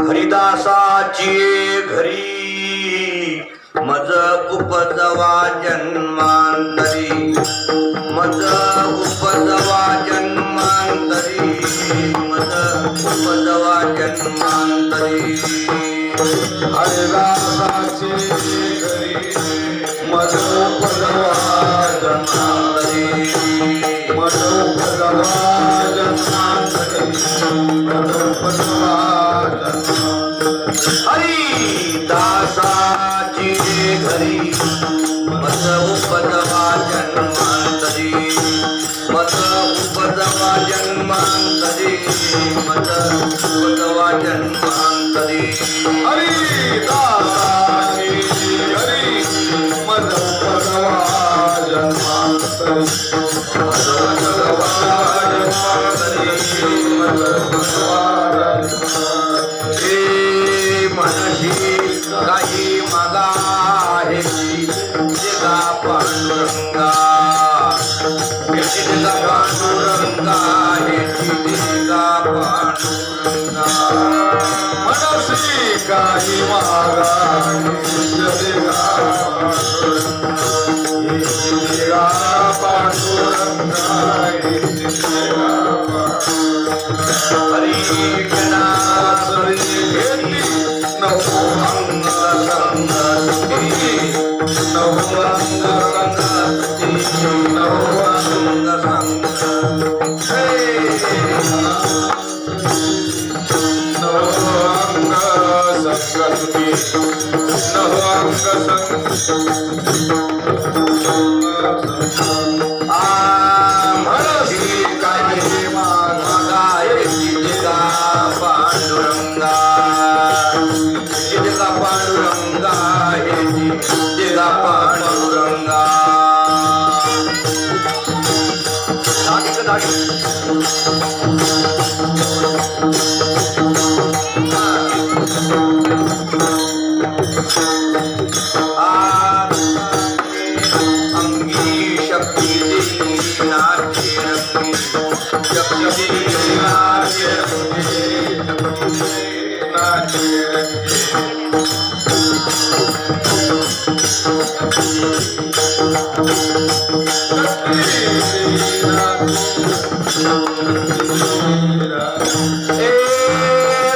हरिदासाची घरी मज उपजवा जन्मांतरी, मज उपजवा जन्मांतरी, मज उपजवा जन्मांतरी। हरिदासाची घरी मज उपजवा जन्मांतरी, मज उपजवा जन्मांतरी, मज उपजवा हरिदासाची घरी मज उपजवा जन्मांतरी, मज उपजवा जन्मांतरी, मज उपजवा जन्मांतरी। हरिदासाची घरी मज उपजवा जन्मांतरी, मज उपजवा जन्मांतरी, मज उपजवा मनशी काही मागा आहे जगा पांडुरंगा, जगा पांडुरंगा आहे जगा पांडुरंगा। मनसी काही मागा जगा पांडुरंगा, हरी जनासरी भेटी नवंग संगती नवंग संगती नवंग संगती नवंग संगती नवंग म्हणशी काही मागायची जिजा पांडुरंगा जिजा पांडुरंगा हेची जिजा पांडुरंगा दागी अंगी शक्ती देवी नाट्य रंगी शक्ती देवी नाट्य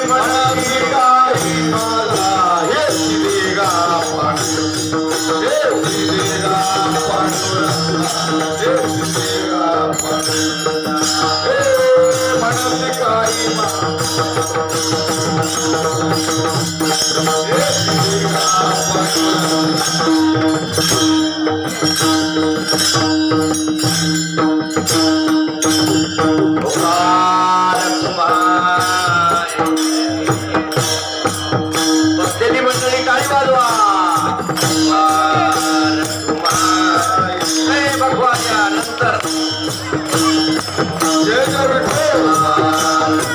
म्हणशी काही मला हेची देगा मनसी काही बसलेली मंडळी टाळी वाजवा भगवान नंतर जय जय विठ्ठल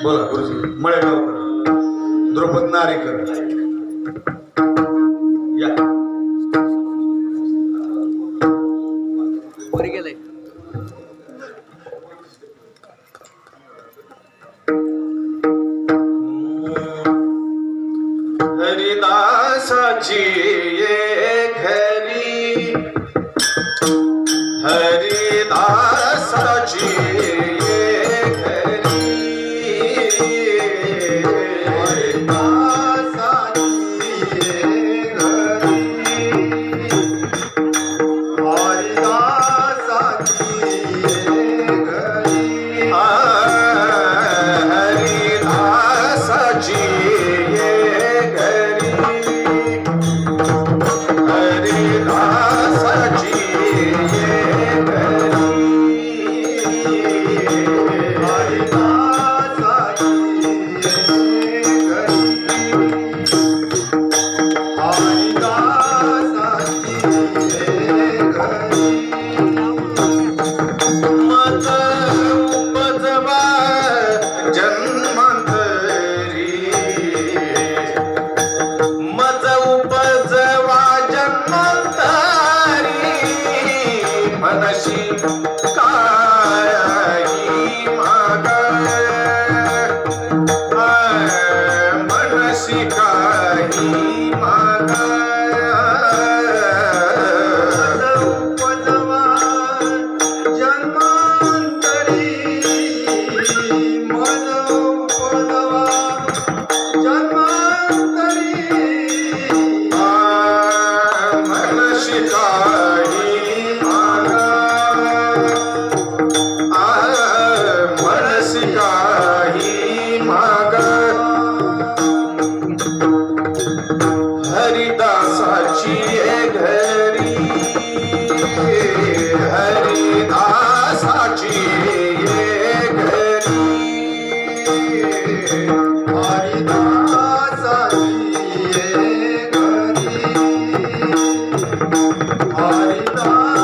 बोला गुरुजी मळेगावकर द्रौपद नारेकर या वर गेले हरिदासाची ये घरी हरिदासाची ये घरी हरिदासाची ये घरी हरिदासाची ये घरी हरिदासाची ये घरी हरिदासाची ये घरी हरिदासाची मत उपजवा जन्मांतरी मत उपजवा जन्मांतरी मनशी काही मागा मनशी काही मागा उपजवा जन्मांतरी मन उपजवा जन्मांतरी मनशी काही मागा हरिदासाची घरी हरिदासाची घरी हरिदासाची घरी हरिदासाची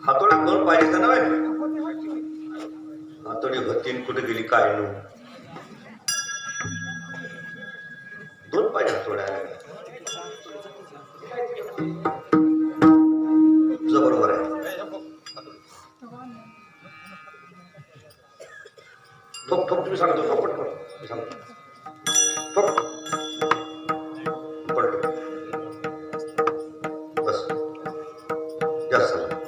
हातोड्यात दोन पाहिजे ना हातोडी भत्तीन कुठे गेली काय नो दोन पाहिजे हातोड्या तुझं बरोबर आहे ठोक ठोक तुम्ही सांगतो ठोक पटकन सांगतो ठोक पलटो बस जास्त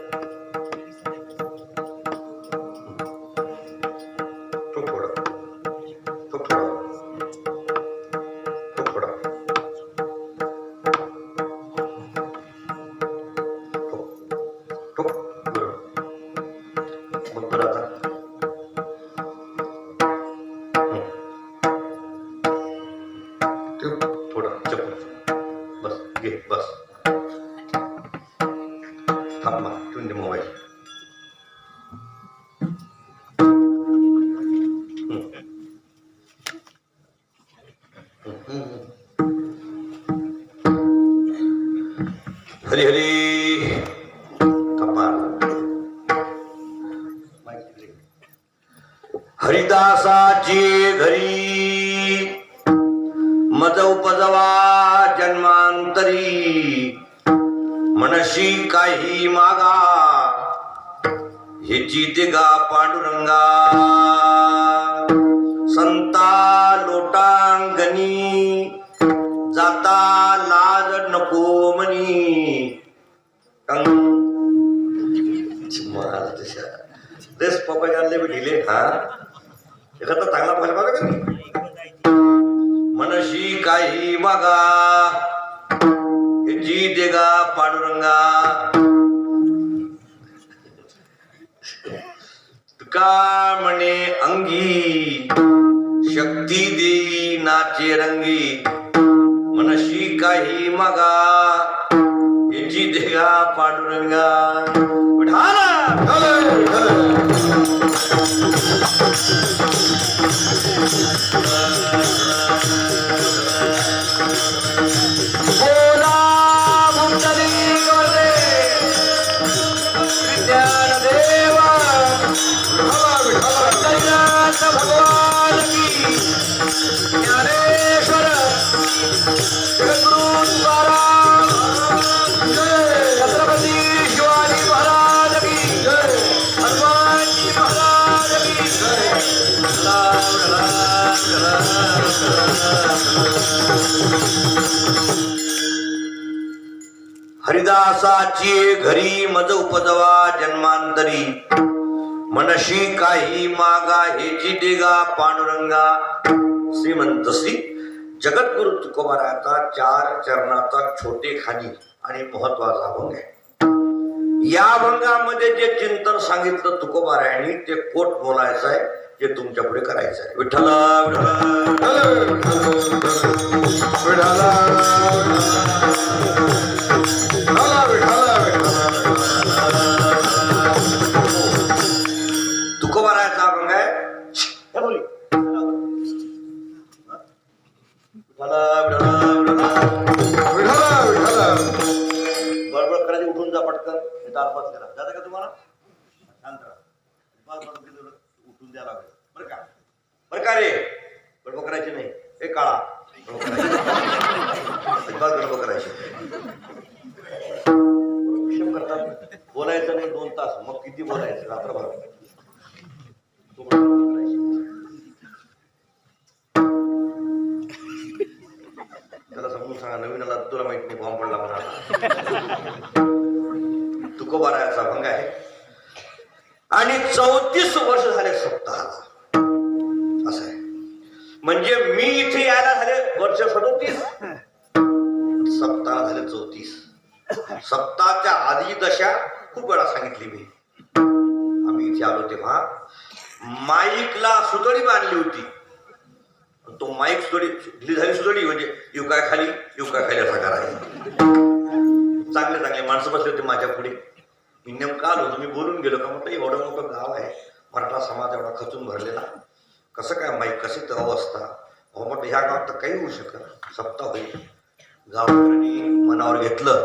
मग बरं आता थोडं चप्पल बस घे बस थांब मग ठेवून दे मोबाईल हरी हरी हरिदासाची घरी मज उपजवा जन्मांतरी मनशी काही मागा ह्याची दिगा पांडुरंगा संता लोटांगणी जाता लाज नको मनी तेच पप्पा आणले मी दिले हा एखादा चांगला पाहिजे बघा का नाही मनशी काही मागा जी देगा पांडुरंगा तुका म्हणे अंगी शक्ती देई नाचे रंगी मनशी काही मागा जी देगा पांडुरंगा विठाला बोला मुंडली गोरे विद्यादेवा जगन्नाथ भगवान की ज्ञानेश्वर जगद्गुरु तुकाराम छत्रपती शिवाजी महाराज की जय हनुमान जी महाराज की हरिदासाची घरी मज उपजवा जन्मांतरी मनशी काही मागा हेची देगा पांडुरंगा श्रीमंत श्री जगद्गुरु तुकोबाराचा 4 चरणाचा छोटे खाणी आणि महत्वाचा अभंग आहे. या अभंगामध्ये जे चिंतन सांगितलं तुकोबारायांनी ते कोट बोलायचं आहे जे तुमच्या पुढे करायचं आहे. विठ्ठला तुकोबाराचा अभंग आहे. बरोबर करायची उठून जा पटकन दारपात करा जाता का तुम्हाला शांत राहा उठून द्या लागेल बरं का बरं का रे बरोबर करायची नाही हे काळा गडबड करायची करतात बोलायचं नाही 2 तास मग किती बोलायचं रात्रभर त्याला समजून सांगा नवीनला तुला माहित नाही फॉर्म पडला म्हणा तुकोबाराचा अभंग आहे आणि 34 वर्ष झाले सप्ताहाला असं आहे म्हणजे मी इथे यायला झाले वर्ष 37 सप्ताह झाले 34 सप्ताहाच्या आधी दशा खूप वेळा सांगितली मी आम्ही इथे आलो तेव्हा माईकला सुतळी बांधली होती तो माईक सुतळी ढिली झाली सुतळी म्हणजे युका खाली असा करायला चांगले चांगले माणसं बसले होते माझ्या पुढे मी नेमका आलो होतो मी बोलून गेलो का म्हटलं एवढं मोठं गाव आहे मराठा समाज एवढा खचून भरलेला कसं काय माईक कशी तर अवस्था हो म्हटलं ह्या गावात तर काही होऊ शकत सप्ताह होईल गावकऱ्यांनी मनावर घेतलं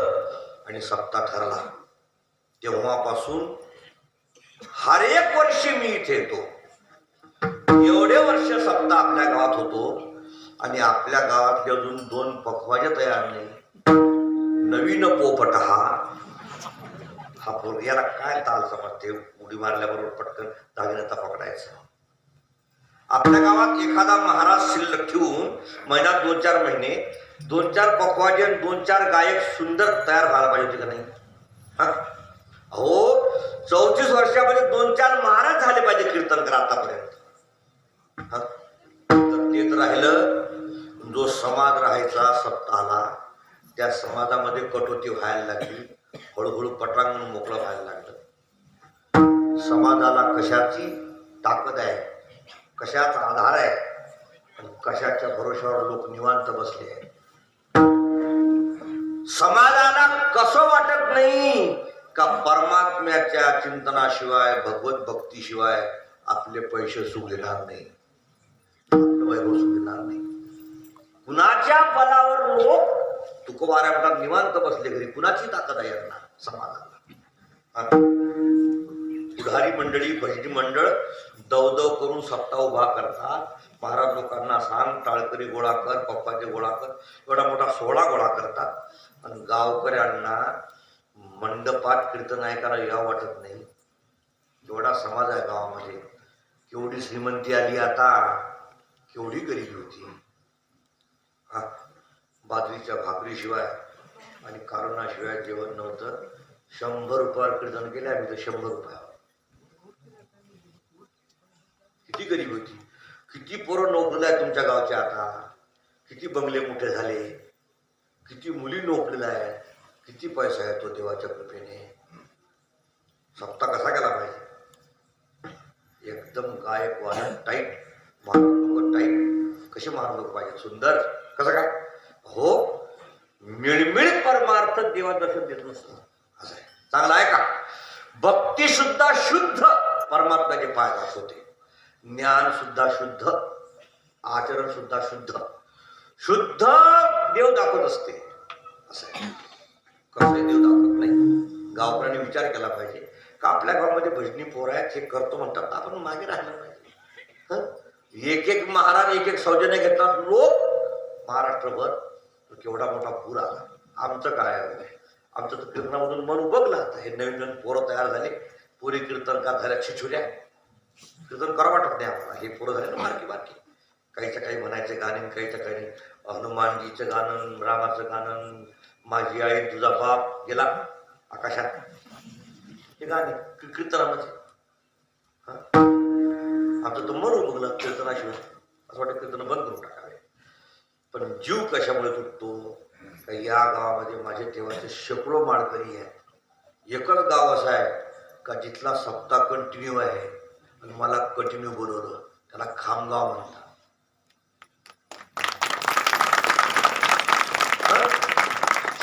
आणि सप्ताह ठरला तेव्हापासून हर एक वर्षी मी इथे येतो एवढे वर्ष सप्ताह आपल्या गावात होतो आणि आपल्या गावात अजून 2 पखवाजे तयार नाही नवीन पोपट हा पोर याला काय ताल समजते उडी मारल्याबरोबर पटकन दागिन्याचा पकडायचा आपल्या गावात एखादा महाराज शिल्लक ठेवून महिन्यात 2-4 महिने 2-4 पखवाजे 2-4 गायक सुंदर तयार व्हायला पाहिजे होते का नाही हो 34 वर्षामध्ये 2-4 महाराज झाले पाहिजे कीर्तनकर आतापर्यंत ते तर राहिलं जो समाज राहायचा सप्ताहाला त्या समाजामध्ये कटोती व्हायला लागली हळूहळू पटांगण मोकळं व्हायला लागलं समाजाला कशाची ताकद आहे, कशाचा आधार आहे आणि कशाच्या भरोश्यावर लोक निवांत बसले आहेत. समाजाला कसं वाटत नाही का परमात्म्याच्या चिंतनाशिवाय, भगवत भक्तीशिवाय आपले पैसे सुख देणार नाही, आपलं वैभव सुख देणार नाही. कुणाच्या बलावर लोक तुकोबाऱ्या मठात निवांत बसले घरी, कुणाची ताकद आहे यांना समाजाला. पुढारी मंडळी, भजनी मंडळ दवदव करून सत्ता उभा करतात. महाराज लोकांना सांग, टाळकरी गोळा कर, पप्पाचे गोळा कर, एवढा मोठा सोहळा गोळा करतात आणि गावकऱ्यांना मंडपात कीर्तन ऐकायला यावं वाटत नाही. एवढा समाज आहे गावामध्ये. केवढी श्रीमंती आली आता, केवढी गरिबी होती. हा, बाजरीच्या भाकरीशिवाय आणि कारुणाशिवाय जेवण नव्हतं. 100 रुपयावर कीर्तन केले आम्ही तर 100 रुपयावर. किती गरीब होती. किती पोरं नोकरीला आहे तुमच्या गावच्या आता, किती बंगले मोठे झाले, किती मुली नोकरीला आहेत, किती पैसा येतो देवाच्या कृपेने. सप्ताह कसा केला पाहिजे? एकदम गायक वाला टाईट, मारून टाईट. कसे मारून लोक पाहिजे? सुंदर. कसं काय? हो, मिळमिळ परमार्थ देवा दर्शन देत नसतं असं आहे. चांगला आहे का? भक्ती सुद्धा शुद्ध परमात्म्याचे पाय दाखवते, ज्ञान सुद्धा शुद्ध, आचरण सुद्धा शुद्ध, शुद्ध देव दाखवत असते असं आहे. कसं देव दाखवत नाही? गावकऱ्यांनी विचार केला पाहिजे का आपल्या गावामध्ये भजनी पोर आहेत, हे करतो म्हणतात, आपण मागे राहिलं पाहिजे. एक एक महाराज एक एक सौजन्य घेतला लोक महाराष्ट्रभर. केवढा मोठा पूर आला. आमचं काय आहे? आमचं तर कीर्तनामधून मन उबगलं. आता हे नवीन नवीन पोरं तयार झाले, पुरी कीर्तनकार झाल्या, छिछुऱ्या. कीर्तन करा वाटत नाही आम्हाला. हे पोरं झाले ना बारकी बारकी. काहीच्या काही म्हणायचे गाणे, काहीच्या काही हनुमानजीचं गाणं, रामाचं गाणं, माझी आई तुझा बाप गेला आकाशात, हे गाणे कीर्तनामध्ये. हा, आमचं तर मन उबगलं कीर्तनाशिवाय. असं वाटतं कीर्तन बंद करून टाकावे. पण जीव कशामुळे तुटतो? का या गावामध्ये माझे देवाचे शेकडो माळकरी आहेत. एकच गाव असं आहे का जिथला सप्ताह कंटिन्यू आहे आणि मला कंटिन्यू बोलवलं, त्याला खामगाव म्हणतात.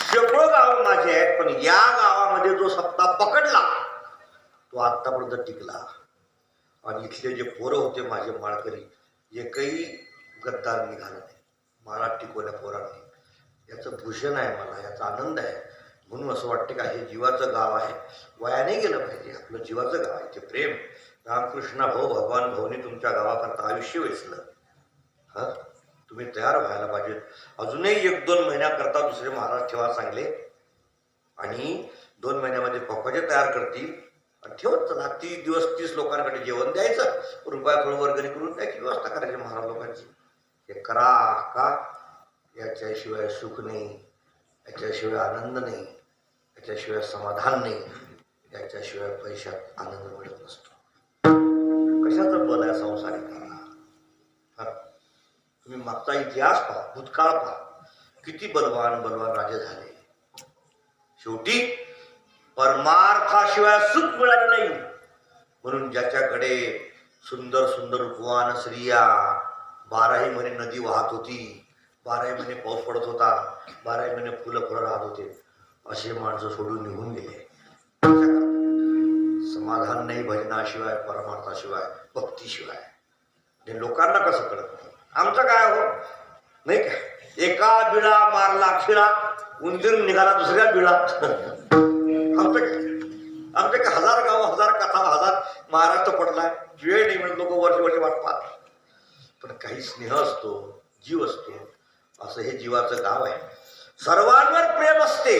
शेकडो गाव माझे आहेत, पण या गावामध्ये जो सप्ताह पकडला तो आतापर्यंत टिकला. आणि इथले जे पोरं होते माझे माळकरी, एकही गद्दार निघाला नाही. मला टिकवल्या पोरांनी. याचं भूषण आहे मला, याचा आनंद आहे. म्हणून असं वाटतं का हे जीवाचं गाव आहे, वयाने गेलं पाहिजे. आपलं जीवाचं गाव आहे, ते प्रेम. रामकृष्ण भाऊ, भगवान भाऊनी तुमच्या गावाकरता आयुष्य वेचलं. हा, तुम्ही तयार व्हायला पाहिजे. अजूनही 1-2 महिन्याकरता दुसरे महाराज ठेवा चांगले, आणि 2 महिन्यामध्ये पक्वाचे तयार करतील आणि ठेवत चला. 30 दिवस 30 लोकांकडे जेवण द्यायचं, रुपया थोडं वर्गणी करून त्याची व्यवस्था करायची महाराज लोकांची. हे करा का? याच्याशिवाय सुख नाही, याच्याशिवाय आनंद नाही, याच्याशिवाय समाधान नाही, याच्याशिवाय पैशात आनंद मिळत नसतो. कशाचं बल आहे संसारिकाला? हा, तुम्ही मागचा इतिहास पहा, भूतकाळ पहा. किती बलवान बलवान राजे झाले. शेवटी परमार्थाशिवाय सुख मिळालं नाही. म्हणून ज्याच्याकडे सुंदर सुंदर रूपवान स्त्रिया, 12ही महिने नदी वाहत होती, 12ही महिने पाऊस पडत होता, 12ही महिने फुलं फळं राहत होते, असे माणसं सोडून निघून गेले. समाधान नाही भजनाशिवाय, परमार्थाशिवाय, भक्तीशिवाय. हे लोकांना कसं कळत? आमचं काय हो नाही का? एका बिळा मारला खिळा, उंदीर निघाला दुसऱ्या बिळा. आमचे काय 1000 गाव, 1000 कथा, 1000 महाराष्ट्र पडलाय. वेळ नाही म्हणत लोक वर्ष वर्ष वाट पाहतात. पण काही स्नेह असतो, जीव असतो. असं हे जीवाचं गाव आहे. सर्वांवर प्रेम असते,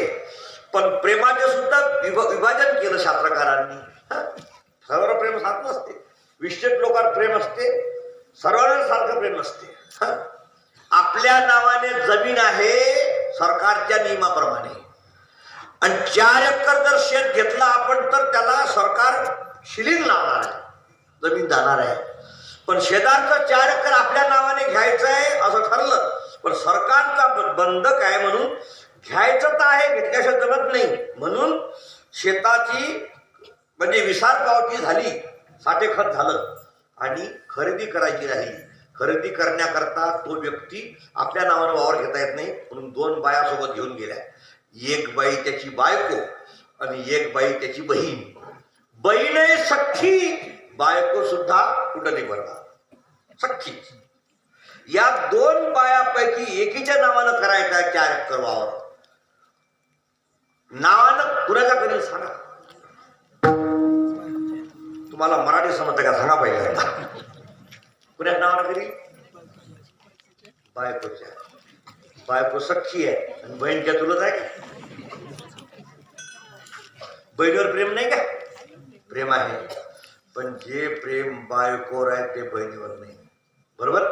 पण प्रेमाचे सुद्धा विभाजन केलं शास्त्रकारांनी. सर्वांवर प्रेम सारखं असते. विशेष लोकांवर प्रेम असते, सर्वांवर सारखं प्रेम असते. आपल्या नावाने जमीन आहे सरकारच्या नियमाप्रमाणे, आणि 4 एकर जर शेत घेतला आपण तर त्याला सरकार शिलिंग लावणार आहे, जमीन जाणार आहे. पण शेजारचं 4 एकर आपल्या नावाने घ्यायचं आहे असं ठरलं, पण सरकारचा बंधक आहे म्हणून घ्यायचं तर आहे, घेतल्याशिवाय जमत नाही. म्हणून शेताची म्हणजे विसार पावती झाली, साठेखत झालं आणि खरेदी करायची राहिली. खरेदी करण्याकरता तो व्यक्ती आपल्या नावानं वावर घेता येत नाही, म्हणून 2 बाया सोबत घेऊन गेल्या. एक बाई त्याची बायको आणि एक बाई त्याची बहीण. बहीण आहे सख्खी, बायको सुद्धा कुंडली भरणार सख्खी. या 2 बायापैकी एकीच्या नावानं करायचा 4 एकर वावर. नावानं कुणाच्या करेल सांगा? तुम्हाला मराठी समजतं का सांगा पाहिजे. कुणाच्या नावानं करील? बायकोच्या. बायको सख्खी आहे आणि बहीण काय चुलत आहे का? बहिणीवर प्रेम नाही का? प्रेम आहे, पण जे प्रेम बायकोवर आहे ते बहिणीवर नाही. बरोबर?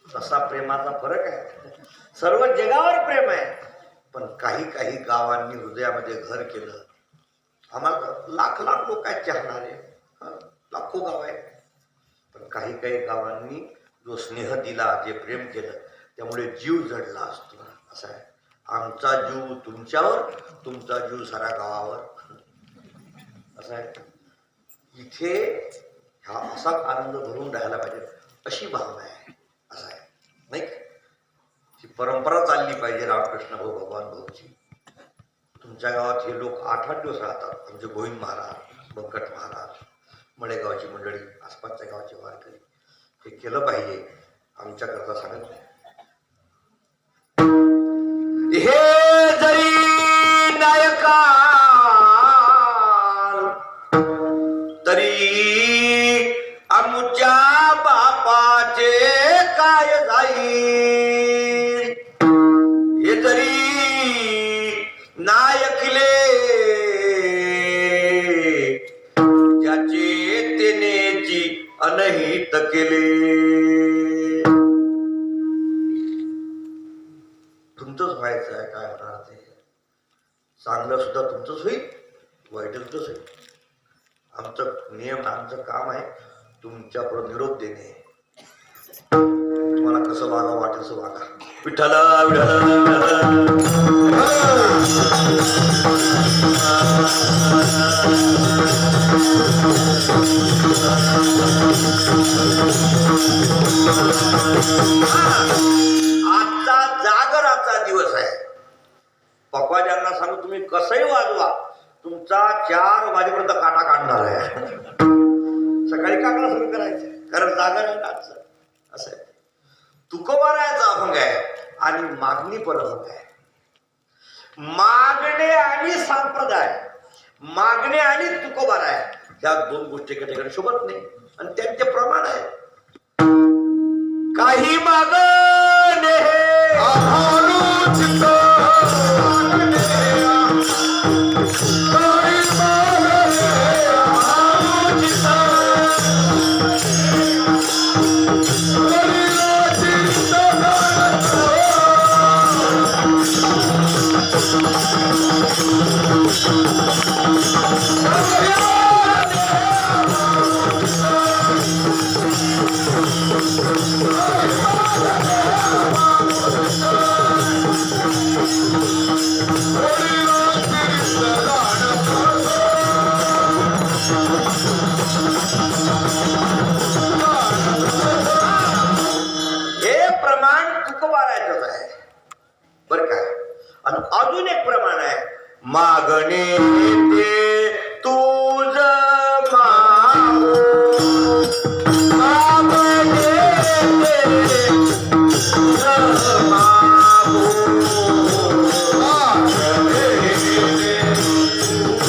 तसा प्रेमाचा फरक आहे. सर्व जगावर प्रेम आहे, पण काही काही गावांनी हृदयामध्ये घर केलं. आम्हाला लाख लाख लोक आहेत चाहणारे, लाखो गाव आहे, पण काही काही गावांनी जो स्नेह दिला, जे प्रेम केलं, त्यामुळे जीव जडला असतो. असं आहे. आमचा जीव तुमच्यावर, तुमचा जीव साऱ्या गावावर. असं आहे. इथे हा असाच आनंद भरून राहायला पाहिजे, अशी भावना आहे. असं आहे नाही का? ही परंपरा चालली पाहिजे. रामकृष्ण भाऊ, भगवान भाऊची. तुमच्या गावात हे लोक 8-8 दिवस राहतात. आमचे गोविंद महाराज, बंकट महाराज, मळेगावची मंडळी, आसपासच्या गावाचे वारकरी. हे केलं पाहिजे. आमच्याकरता सांगत नाही. हे जरी नायका तरी आमच्या बापाचे काय जाईल. हे जरी नायकले ज्याचे तेनेची अनहित केले. तुमचंच व्हायचं आहे, काय होणार ते. चांगलं सुद्धा तुमचंच होईल, वाईट सुद्धाच होईल. आमचं नियम, आमचं काम आहे तुमच्या पुढे निरोप देणे. तुम्हाला कसं वागा वाटेल तसं वागा. विठ्ठल आजचा जागराचा दिवस आहे. पक्वाजांना सांगू, तुम्ही कसंही वाजवा, तुमचा 4 वाजेपर्यंत काटा काढणार आहे. सकाळी काकडा सुरू करायचं, कारण जागर आहे आजचं. असं आहे. तुकोबारायचा अभंग आहे आणि मागणी पण अभंग आहे. मागणे आणि संप्रदाय, मागणे आणि तुकोबाराय, ह्या 2 गोष्टी एका ठिकाणी शोभत नाही आणि त्यांचे प्रमाण आहे. काही मागणे अजून एक प्रमाण आहे. मागणे ते तुझ मागो, मागणे ते तुझ मागो, मागणे ते तुझ मागो.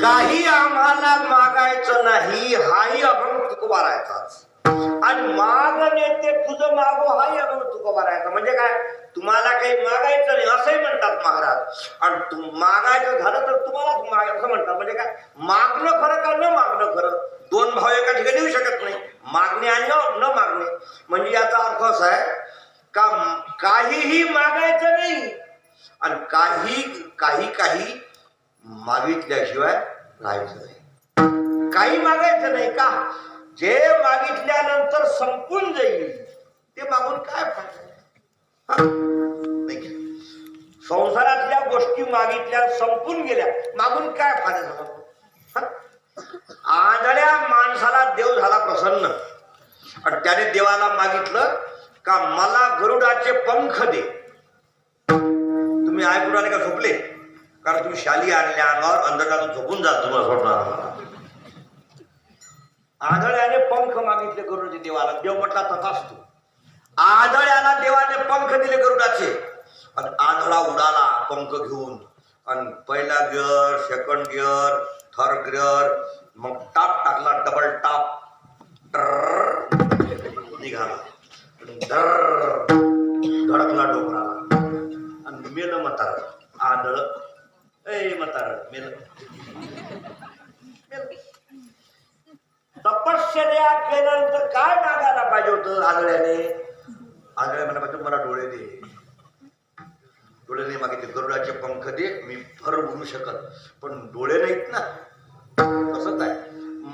काही आम्हाला मागायचं नाही हाही अभंग तुकोबा राहायचाच. आणि मागणे ते तुझं मागो हाही अभंग तुकोबा राहायचा. म्हणजे काय, तुम्हाला काही मागायचं नाही असंही म्हणतात महाराज. आणि मागायचं झालं तर तुम्हालाच माग असं म्हणतात. म्हणजे काय, मागणं खरं का न मागणं खरं, दोन भाव एका ठिकाणी येऊ शकत नाही. मागणे आणि न मागणे. म्हणजे याचा अर्थ असा आहे का काहीही मागायचं नाही आणि काही मागितल्याशिवाय राहायचं नाही. काही मागायचं नाही का, जे मागितल्यानंतर संपून जाईल ते मागून काय फायदा. संसारातल्या गोष्टी मागितल्या संपून गेल्या मागून काय फायदा झाला. आंधळ्या माणसाला देव झाला प्रसन्न आणि त्याने देवाला मागितलं का मला गरुडाचे पंख दे. तुम्ही ऐकून आले का झोपले, कारण तुम्ही शाली आणल्या अंगावर अंधकारातून झोपून जात तुम्हाला सोडणार. आंधळ्याने पंख मागितले गरुडाचे देवाला, देव म्हटला तथास्तु. आंधळ्याला देवाने पंख दिले गरुडाचे आणि आंधळा उडाला पंख घेऊन. आणि पहिला gear, second gear, third gear, मग टाप टाकला, डबल टाप, निघाला, धडकला डोंगराला आणि मेलं म्हातार. आंधळ ए म्हातार मेलं. तपश्चर्या केल्यानंतर काय मागायला पाहिजे होतं आंधळ्याने. आंधळ्या म्हणा पाहिजे मला डोळे दे. डोळे नाही मागितले, गरुडाचे पंख दे, मी फर बोलू शकत पण डोळे नाहीत ना. तसंच आहे,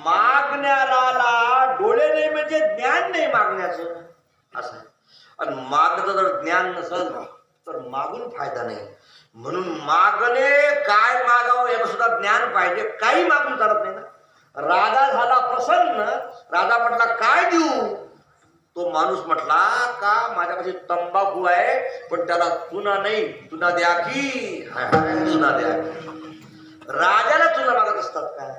मागण्याला डोळे नाही म्हणजे ज्ञान नाही मागण्याचं असं आहे. आणि मागणं जर ज्ञान नसेल तर मागून फायदा नाही. म्हणून मागणे काय मागावं याचं सुद्धा ज्ञान पाहिजे. काही मागून चालत नाही ना. राजा झाला प्रसन्न, राजा म्हटला काय देऊ. तो माणूस म्हटला का माझ्यापाशी तंबाखू आहे पण त्याला चुना नाही, चुना द्या की. चुना द्या. राजाला चुना मागत असतात काय.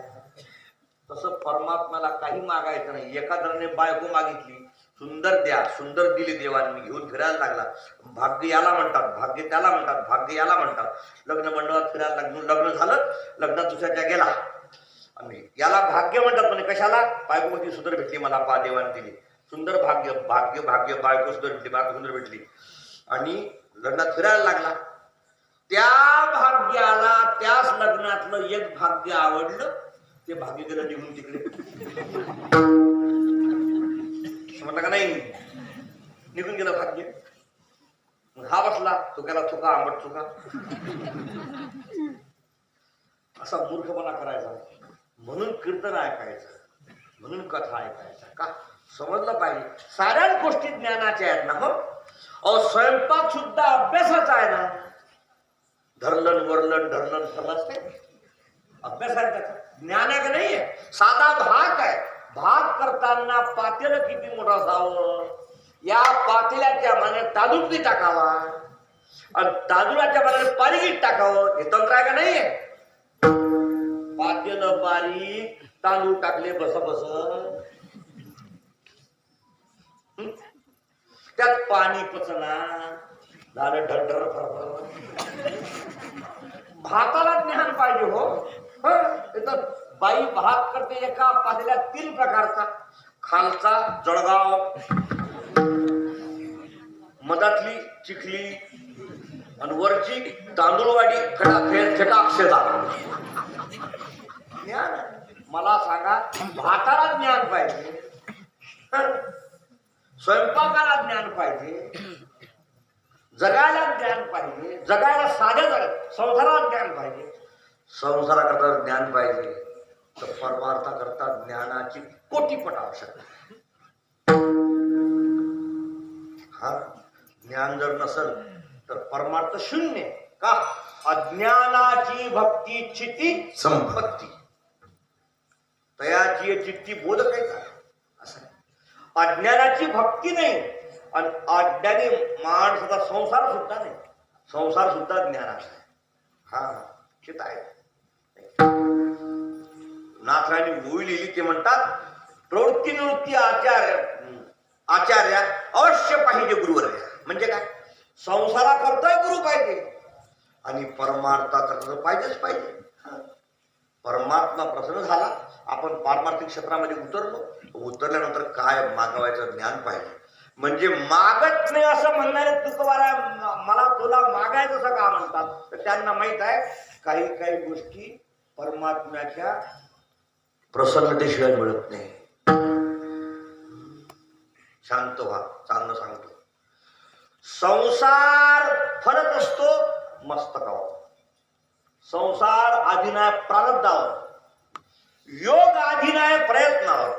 तसं परमात्म्याला काही मागायचं नाही. एखाद्याने बायको मागितली, सुंदर द्या, सुंदर दिली देवाने, मी घेऊन फिरायला लागला. भाग्य याला म्हणतात, भाग्य त्याला म्हणतात, भाग्य याला म्हणतात. लग्न मंडपात फिरायला लागलो, लग्न झालं, लग्नात दुसऱ्याच्या गेला आणि याला भाग्य म्हणतात. म्हणजे कशाला, बायकोमध्ये सुंदर भेटली मला, पा देवाने दिली सुंदर. भाग्य भाग्य भाग्य, बायको सुंदर भेटली, बायको सुंदर भेटली आणि लग्नात फिरायला लागला. त्या भाग्याला त्याच लग्नातलं एक भाग्य आवडलं, ते भाग्य गेलं निघून तिकडे. म्हटलं का नाही, निघून गेलं भाग्य. मग हा बसला चुकायला चुका, आंबट चुका. असा मूर्खपणा करायचा. म्हणून कीर्तन ऐकायचं, म्हणून कथा ऐकायचा. का समजलं पाहिजे, साऱ्याच गोष्टी ज्ञानाच्या आहेत ना. हो, स्वयंपाक सुद्धा अभ्यासाचा आहे ना. धरलन वरलन धरलन समजते, अभ्यास आहे त्याचा. ज्ञान आहे का नाहीये. साधा भात आहे, भात करताना पातेलं किती मोठं असावं, या पातेल्याच्या माने तांदूळ किती टाकावा आणि तांदूळाच्या माने पाणी किती टाकावं, हे तंत्र आहे का नाहीये. पातेलं बारीक, तांदूळ टाकले बस बस, त्यात पाणी पचना झालं, ढरढर फरफर. भाताला ज्ञान पाहिजे हो. बाई भात करते एका पातेल्यात 3 प्रकारचा, खालचा जळगाव, मधातली चिखली आणि वरची तांदूळवाडी फेटाक्षेदा. ज्ञान मला सांगा, भाताला ज्ञान पाहिजे, स्वयंपाकाला ज्ञान पाहिजे, जगायला ज्ञान पाहिजे, जगायला साध्या जगात संसाराला ज्ञान पाहिजे. संसाराकरता ज्ञान पाहिजे तर परमार्थाकरता ज्ञानाची कोटीपट आवश्यकता. हा ज्ञान जर नसेल तर परमार्थ शून्य. का अज्ञानाची भक्ती चिती संपत्ती, तयाची चित्ती बोध काय का असं. अज्ञानाची भक्ती नाही आणि अज्ञानी माणसाचा संसार सुद्धा नाही. संसार सुद्धा ज्ञानाचा आहे. हा चित आहे. नाथराणी ओवी लिहिली ते म्हणतात, प्रवृत्ती निवृत्ती आचार्य अवश्य पाहिजे गुरुवर. म्हणजे काय, संसारा करताय गुरु पाहिजे आणि परमार्था करता पाहिजेच पाहिजे. परमात्मा प्रसन्न झाला, आपण पारमार्थिक क्षेत्रामध्ये उतरल्यानंतर काय मागवायचं ज्ञान पाहिजे. म्हणजे मागत नाही असं म्हणणारे तुकोबारा मला तुला मागायचं असं का म्हणतात, तर त्यांना माहित आहे काही काही गोष्टी परमात्म्याच्या प्रसन्नतेशिवाय मिळत नाही. शांत व्हा, चांगलं सांगतो. संसार फरक असतो मस्तकावर, संसार आधीनाय प्रारब्धावर, योग आधीनाय प्रयत्नावर.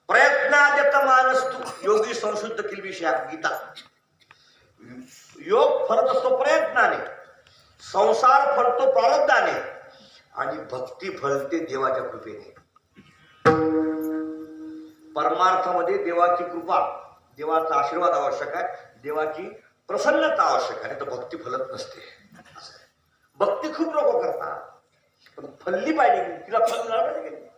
प्रयत्नाद्यत मानस तू योगी संशुद्ध किलविषया गीता. योग फरक असतो प्रयत्नाने, संसार फळतो प्रारब्धाने आणि भक्ती फळते देवाच्या कृपेने. परमार्थामध्ये देवाची कृपा, देवाचा आशीर्वाद आवश्यक आहे, देवाची प्रसन्नता आवश्यक आहे, तर भक्ती फलत नसते. भक्ती खूप लोक करतात पण फलली पाहिजे, तिला फल मिळालं पाहिजे.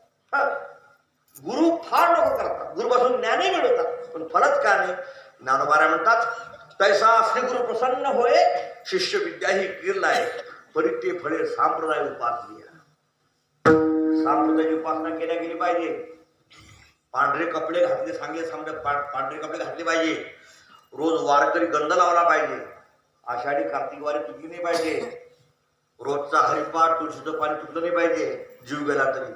गुरु फार लोक करतात, गुरुपासून ज्ञानही मिळवतात पण फलत का नाही. ज्ञानोबारा म्हणतात, तैसा श्री गुरु प्रसन्न होय शिष्य विद्या ही कीर्लाय परिते फळे सांप्रदाय उपासली. सांप्रदायाची उपासना केल्या गेली पाहिजे. पांढरे कपडे घातले, सांगले पांढरे कपडे घातले पाहिजे. रोज वारकरी गंध लावला पाहिजे. आषाढी कार्तिक वारी तुटली नाही पाहिजे. रोजचा हरिपाठ तुळशीचं पाणी तुटलं नाही पाहिजे, जीव गेला तरी.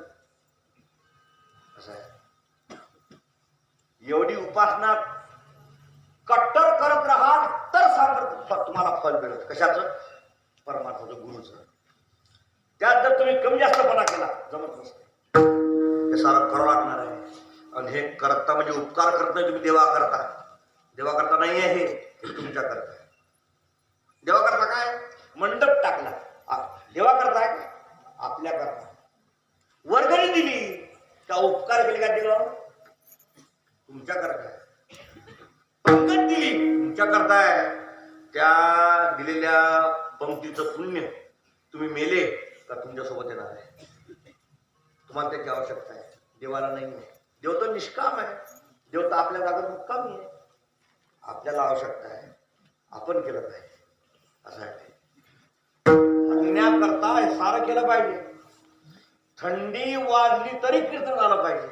असं आहे. एवढी उपासना कट्टर करत राहाल तर तुम्हाला फल मिळत. कशाचं? परमार्थाचं, गुरुचं. त्यात जर तुम्ही कमी जास्तपणा केला जमत नसते. हे सारं करावं लागणार आहे. आणि हे करता म्हणजे उपकार करत नाही, तुम्ही देवा करता. देवा करता नाही आहे, हे तुमच्या करता. देवा करता काय? मंडप टाकला, देवा करताय आपल्या करता. वर्गणी दिली, त्या उपकार केले का देवा? तुमच्या करताय. पंगत दिली, तुमच्या करताय. त्या दिलेल्या पंक्तीचं पुण्य तुम्ही मेले का तुमच्यासोबत येणार आहे. तुम्हाला त्याची आवश्यकता आहे, देवाला नाही आहे. देव तर निष्काम आहे, देव तर आपल्या जागेत मुक्कामी आहे. आपल्याला आवश्यकता आहे, आपण केलं पाहिजे. असं आहे. करता हे सारं केलं पाहिजे. थंडी वाजली तरी कीर्तन झालं पाहिजे.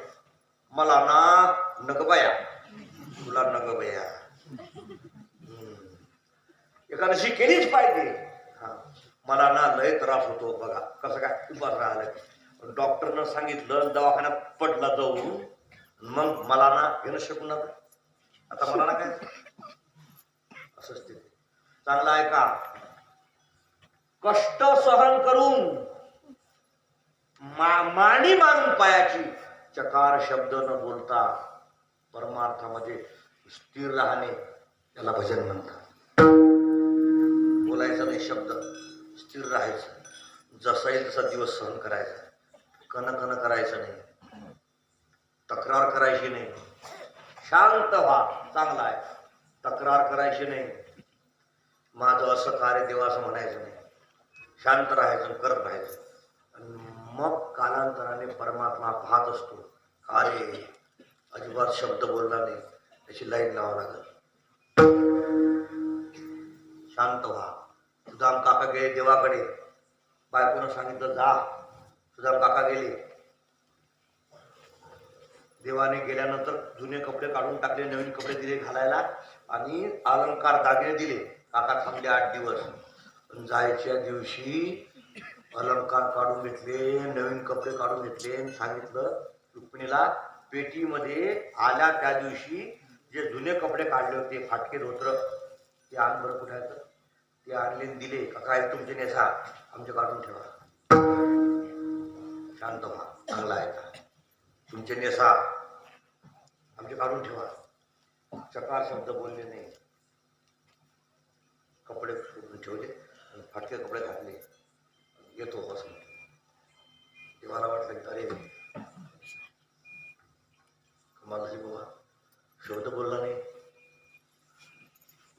मला ना नगबया, तुला नगबया. एकादशी केलीच पाहिजे. मला ना लय त्रास होतो, बघा कसं काय उपास राहिलं. डॉक्टरनं सांगितलं, दवाखान्यात पडला जाऊन, मग मला ना घेणं शकून आता मला ना काय असंच. ते चांगलं आहे का? कष्ट सहन करून माणी मारून पायाची चकार शब्द न बोलता परमार्थामध्ये स्थिर राहणे, त्याला भजन म्हणतात. बोलायचं नाही शब्द, स्थिर राहायचं. जसा येईल तसा दिवस सहन करायचा. कन करायचं नाही, तक्रार करायची नाही. शांत व्हा, चांगला आहे. तक्रार करायची नाही, माझं असं कार्य देवा असं म्हणायचं नाही. शांत राहायचं, करत राहायचं. आणि मग कालांतराने परमात्मा पाहत असतो. अरे अजिबात शब्द बोलला नाही, त्याची लाईन लावावं लागल. शांत व्हा. सुदाम काका गेले देवाकडे, बायकोनं सांगितलं जा. सुदाम काका गेले. देवाने गेल्यानंतर जुने कपडे काढून टाकले, नवीन कपडे दिले घालायला आणि अलंकार दागिने दिले. काका थांबले 8 दिवस. जायच्या दिवशी अलंकार काढून घेतले, नवीन कपडे काढून घेतले. सांगितलं रुक्मिणीला, पेटीमध्ये आल्या त्या दिवशी जे जुने कपडे काढले होते, फाटके धोत्र, ते आण बरं कुठायचं. ते आणले दिले. काका तुमचे नेसा, आमचे काढून ठेवा. शांत व्हा, चांगला आहे का? तुमचे नेसा, आमचे काढून ठेवा. चकार शब्द बोलले नाही. कपडे ठेवले आणि फाटके कपडे घातले. येतो बस. देवाला वाटलं की अरे कमाल झाली बाबा, शब्द बोलला नाही.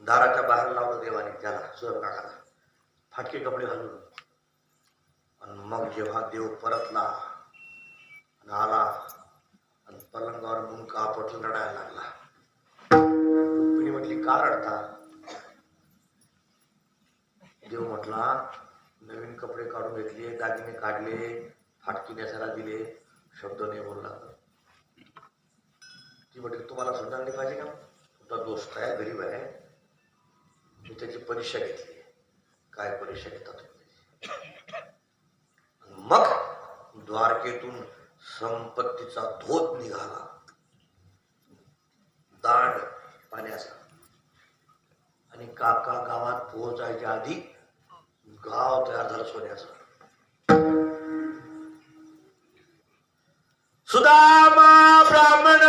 दाराच्या बाहेर लावलं देवाने त्याला, स्वयंपाकाला, फाटके कपडे घालून. आणि मग जेव्हा देव परतला, आला आणि पलंगावर मुंका आपटून रडायला लागला. रुक्मिणी म्हटली का रडता? देव म्हटला नवीन कपडे काढून घेतले, दागिने काढले, फाटकी नेसायला दिले, शब्द नाही बोलला. ती म्हटली तुम्हाला समजायला नाही पाहिजे का? तुमचा दोस्त आहे, गरीब आहे, मी त्याची परीक्षा घेतली. काय परीक्षा घेतात तुम्ही? मग द्वारकेतून संपत्तीचा धोत निघाला, दांड पाण्याचा. आणि काका गावात पोहोचायच्या आधी गाव तयार झालं सोन्याचं. सुदामा ब्राह्मण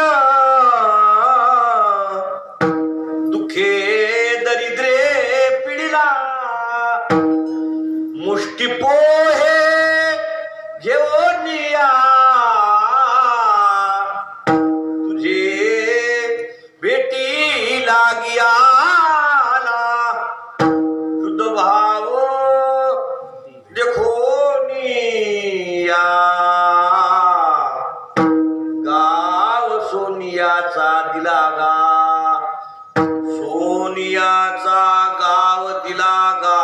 दुःखे दरिद्रे पिढीला, मुष्टी पोहे घेऊन या, तुझे बेटी लागियाला. शुद्ध भाव देखो निया, गाव सोनियाचा दिला गा, सोनियाचा गाव दिला गा.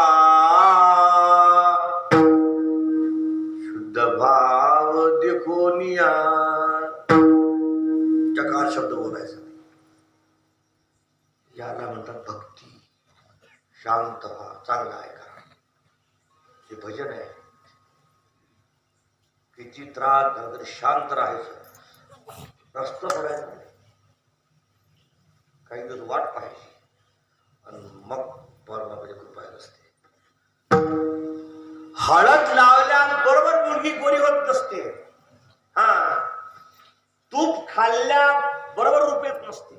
शुद्ध भाव देखोनिया. चकार शब्द बोलायचा नाही. याला म्हणतात भक्ती. शांत व्हा, चांगला ऐका. हे भजन आहे. किती त्रास झाला तरी शांत राहायचं, रस्ता सोडायचा नाही. काही दिवस वाट पाहायची आणि मग परमात्म्याची कृपा असते. हळद लावल्याबरोबर मुलगी गोरी होत नसते. हा, तूप खाल्ल्या बरोबर रूप येत नसते.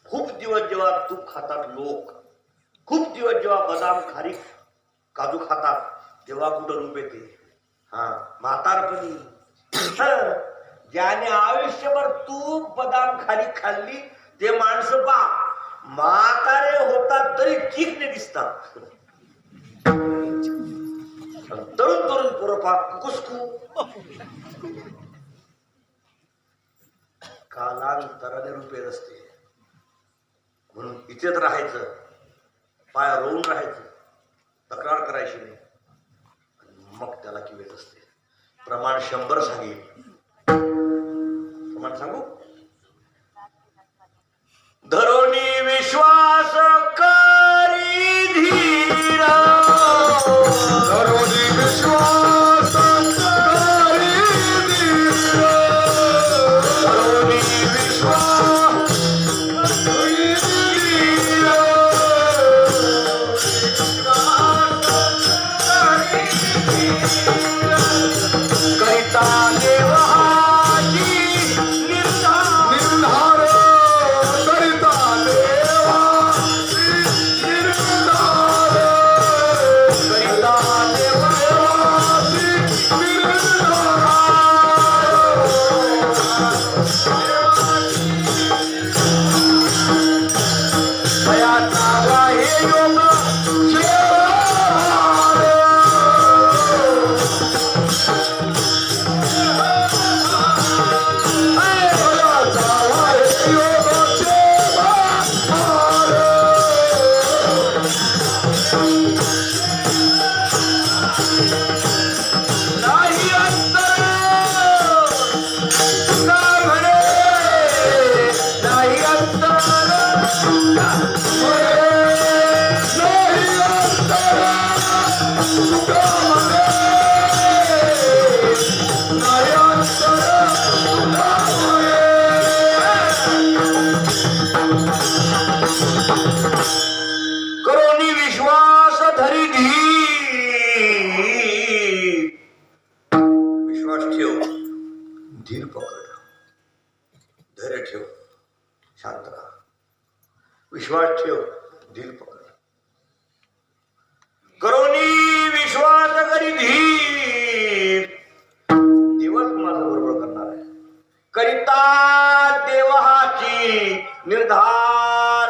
खूप दिवस जेव्हा तूप खातात लोक, खूप दिवस जेव्हा बदाम खारीक काजू खातात, तेव्हा कुठं रूप येते. हा, म्हातारपणी. ज्याने आयुष्यभर तूप बदाम खारीक खाल्ली ते माणसं पा म्हातारे होतात तरी चीकने दिसतात. तरुण तरुण पोरं पा कुसकू. कालांतराने रूप येत असते. म्हणून इथेच राहायचं, पाय रोवून राहायचं, तक्रार करायची नाही. मग त्याला किवेत असते. प्रमाण 100 सांगेल. प्रमाण सांगू? धरोनी विश्वास करी धीर, धरोनी विश्वास करी धीर, धरोनी विश्वास करी धीर, करिता देवाची निर्धार, निर्धार करिता देवाची निर्धार, करिता देवाची भयाचा आहे योग नाही अंतर म्हणे, नाही अंतर करोनी विश्वास धरी धीर. विश्वास ठेव, धीर पकड, धैर्य ठेव, शांत राहा. विश्वास ठेव, धीर पकड. करोनी विश्वास करी धीर. देवच माझं बरोबर करणार आहे. करिता देवाची निर्धार,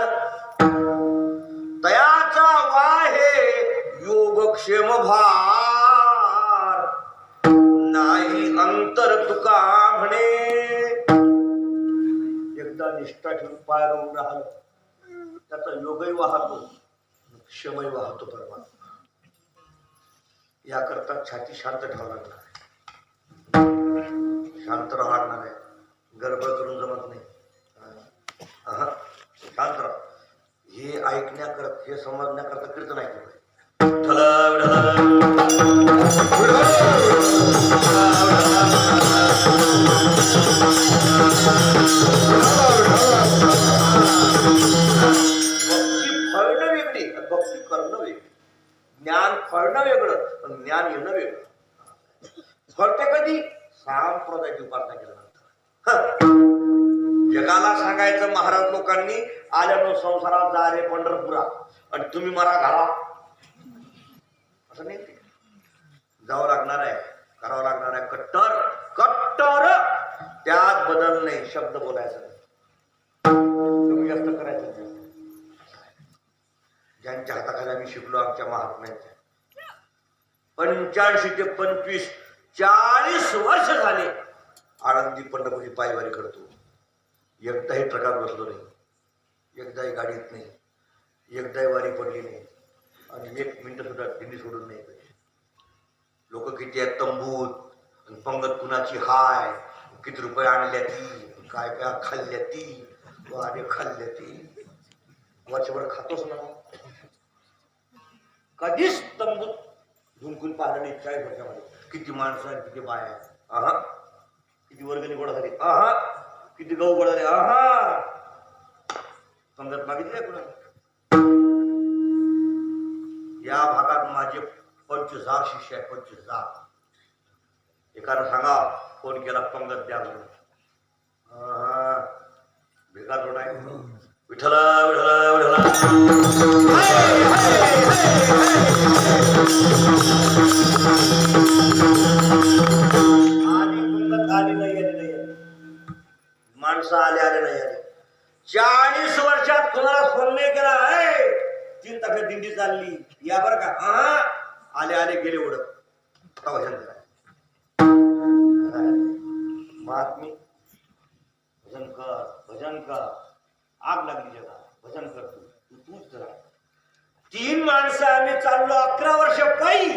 तयाचा वाहे योगक्षेम भार. नाही अंतर एकदा निष्ठा ठेवून पाय लावून राहिलं त्याचा योगही वाहतो क्षमही वाहतो परमात्मा. याकरता छाती शांत ठेवावं लागणार आहे. शांत राहावं लागणार आहे. गडबड करून जमत नाही. शांत राहा. हे ऐकण्याकरता हे समजण्याकरता कीर्तन ऐकलं पाहिजे. भक्ती फळणं वेगळी भक्ती करणं वेगळी. ज्ञान फळणं वेगळं पण ज्ञान येणं वेगळं. फळते कधी सांप्रदायिक उपासना केल्यानंतर. जगाला सांगायचं महाराज लोकांनी आल्यानं संसारात जा रे पंढरपुरा आणि तुम्ही मला घाला असं नाही. जावं लागणार आहे. करावं लागणार आहे. कट्टर कट्टर त्यात बदल नाही. शब्द बोलायचा नाही. कमी जास्त करायचं नाही. ज्यांच्या हाताखाली आम्ही शिकलो आमच्या महात्म्यांच्या 85 ते 25 40 वर्ष झाले आळंदी पंढरपुरी पायवारी करतो. एकदाही ट्रकात बसलो नाही. एकदाही गाडीत नाही. एकदाही वारी पडली नाही. आणि 1 मिनिट सुद्धा दिंडी सोडून नाही. लोक किती आहेत तंबूत पंगत कुणाची हाय किती रुपये आणल्या ती काय काय खाल्ल्या ती वारे खाल्ल्या ती वर्षभर खातोच ना. कधीच तंबूत झुंकून पाहिलं नाही. 40 वर्षामध्ये किती माणसं आहेत किती बाया आहेत. आहा किती वर्गणी गोळा झाली. आहा किती गहू गोळा झाले. आहा पंगत मागितली कुणाला. या भागात माझे 25,000 शिष्य आहे. 25,000. एकानं सांगा फोन केला पंगत द्या म्हणून. भेगा जोड आहे. विठला विठला विठला आली पंगत आली नाही आली नाही. माणसं आले आले नाही आले. 40 वर्षात कोणाला फोन नाही केला. 3 तास दिंडी चालली या बरं का. आले आले गेले उडत. भजन करा महात्मी भजन कर भजन कर. आग लागली जगात भजन कर. तूच करा. 3 माणसं आम्ही चाललो 11 वर्ष पायी.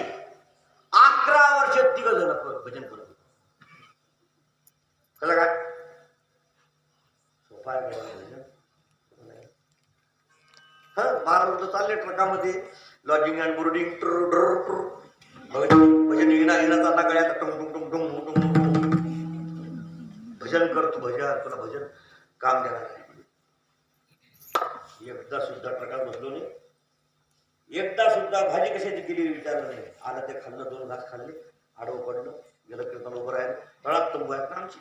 11 वर्ष 3 जण भजन करत होतो. कसं काय सोपा आहे भजन. 12 वर्ष चालले ट्रकामध्ये लॉजिंग अँड बोर्डिंग भजन येणार चालला गळ्यात टुंग टुंग टुंग टुंग टुंग. भजन करतो भजन तुला भजन काम देणार आहे. एकदा सुद्धा ट्रकात बसलो नाही. एकदा सुद्धा भाजी कशाची केली विचारलं नाही. आलं ते खाल्लं 2 घास खाल्ले आडवं पडलं गेलं कीर्तन उभं राहिलं. तळात तंबू आहेत ना आमची.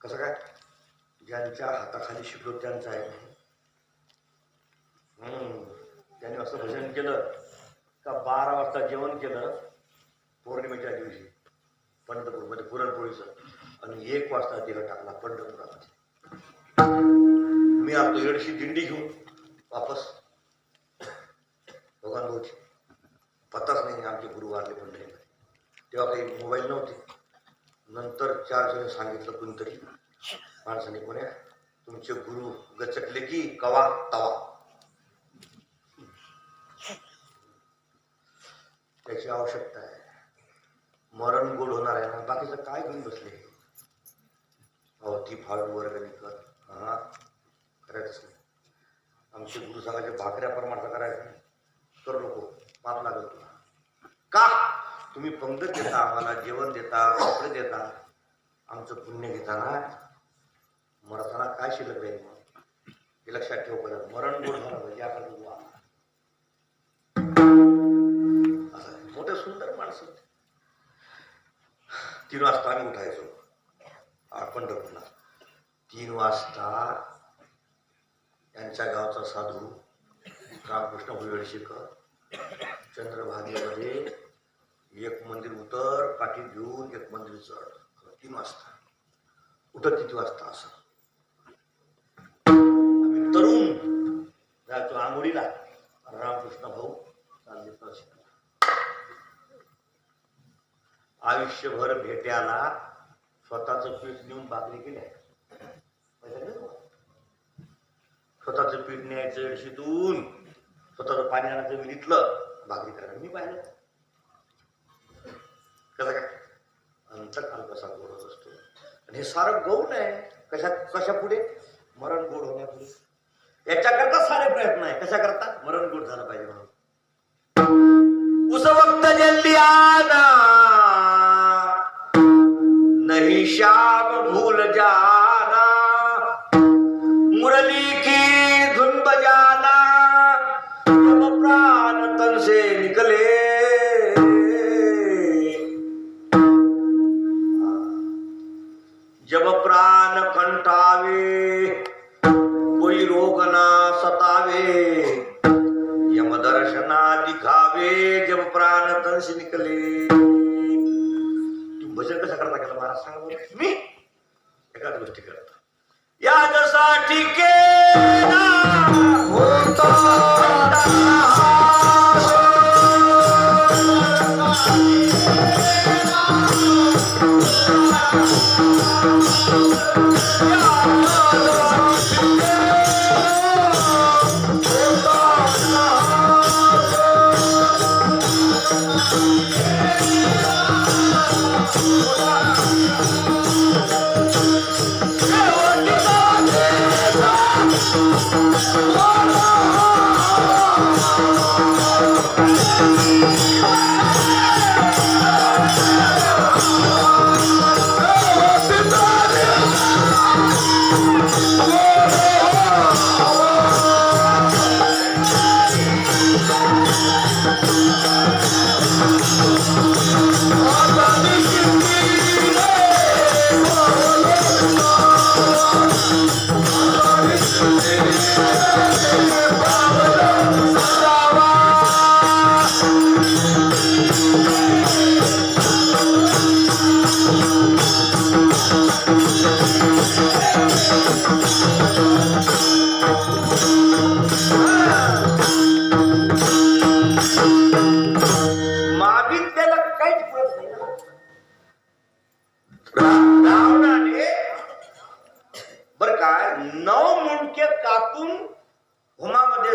कसं काय ज्यांच्या हाताखाली शिकलो त्यांचं आहे. त्याने असं भजन केलं का 12 वाजता जेवण केलं पौर्णिमेच्या दिवशी पंढरपूरमध्ये पुरणपोळीचं आणि 1 वाजता देह टाकला पंढरपुरामध्ये. मी आलो एवढीशी दिंडी घेऊन वापस दोघांची पत्ताच नाही. आमचे गुरु वारले पंढरीमध्ये. तेव्हा काही मोबाईल नव्हते. नंतर 4 जण सांगितलं कोणतरी माणसाने कोण्या तुमचे गुरु गचकले की कवा तवा. त्याची आवश्यकता आहे. मरण गोड होणार आहे ना. बाकीचं काय घेऊन बसले. अवती फाळून वर्गणी कर. करायचंच नाही. आमचे गुरु सांगायचे भाकऱ्या परमार्थ करायचं करू नको पाप लागल तुला. का तुम्ही पंगत देता आम्हाला जेवण देता कपडे देता आमचं पुण्य घेता ना. मरताना काय शिल्लक राहील मग हे लक्षात ठेव. परत मरण गोड झालं पाहिजे याकडे मोठे सुंदर माणसं. 3 वाजता आम्ही उठायचो पंढरपूरला. 3 वाजता यांच्या गावचा साधू रामकृष्ण हुळवेळशीकर चंद्रभागेमध्ये 1 मंदिर उतर काठी घेऊन 1 मंदिर चढ. 3 वाजता उठत किती वाजता असं. आम्ही तरुण जायचो आंघोळीला. रामकृष्ण भाऊ चालले आयुष्यभर भेट्याला स्वतःच पीठ नेऊन भाकरी केल्या. स्वतःचं पीठ न्यायचं शितून, स्वतःचं पाणी आणायचं विहिरीतलं, भाकरी करायला मी पाहिलं. कसं काय अंतकाल कसा गोड होत असतो. आणि हे सारं गौण आहे. कशा पुढे? मरण गोड होण्यापुढे. याच्याकरता सारे प्रयत्न आहे. कशा करता? मरण गोड झालं पाहिजे म्हणून. उस वक्त जल्दी आना नहीं श्याम भूल जाना, मुरली की धुन बजाना, जब प्राण तन से निकले. जब प्राण कंठावे कोई रोग ना सतावे, यम दर्शना दिखावे, जब प्राण तन से निकले. तू भजन कसं करता केलं महाराज सांगा बरं. मी एकाच गोष्टी करता. यासाठी केला होता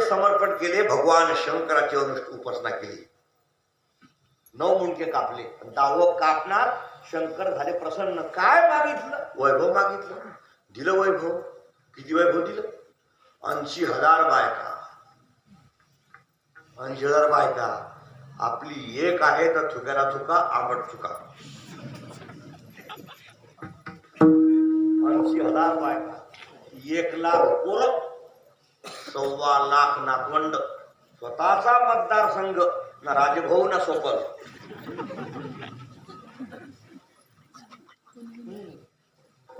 समर्पण केले. भगवान शंकराची उपासना केली. 9 मुंडके कापले. 10वं कापणार. शंकर झाले प्रसन्न. काय मागितलं? वैभव मागितलं. दिलं वैभव. किती वैभव दिलं? 80,000 बायका. 80,000 बायका. आपली एक आहे तर थुक्याला थुका, आंबट चुका. 80,000 बायका, 1,00,000 पोरं, 1,15,00,000 नातवंड, स्वतःचा मतदारसंघ ना राजभाऊ ना सोपल.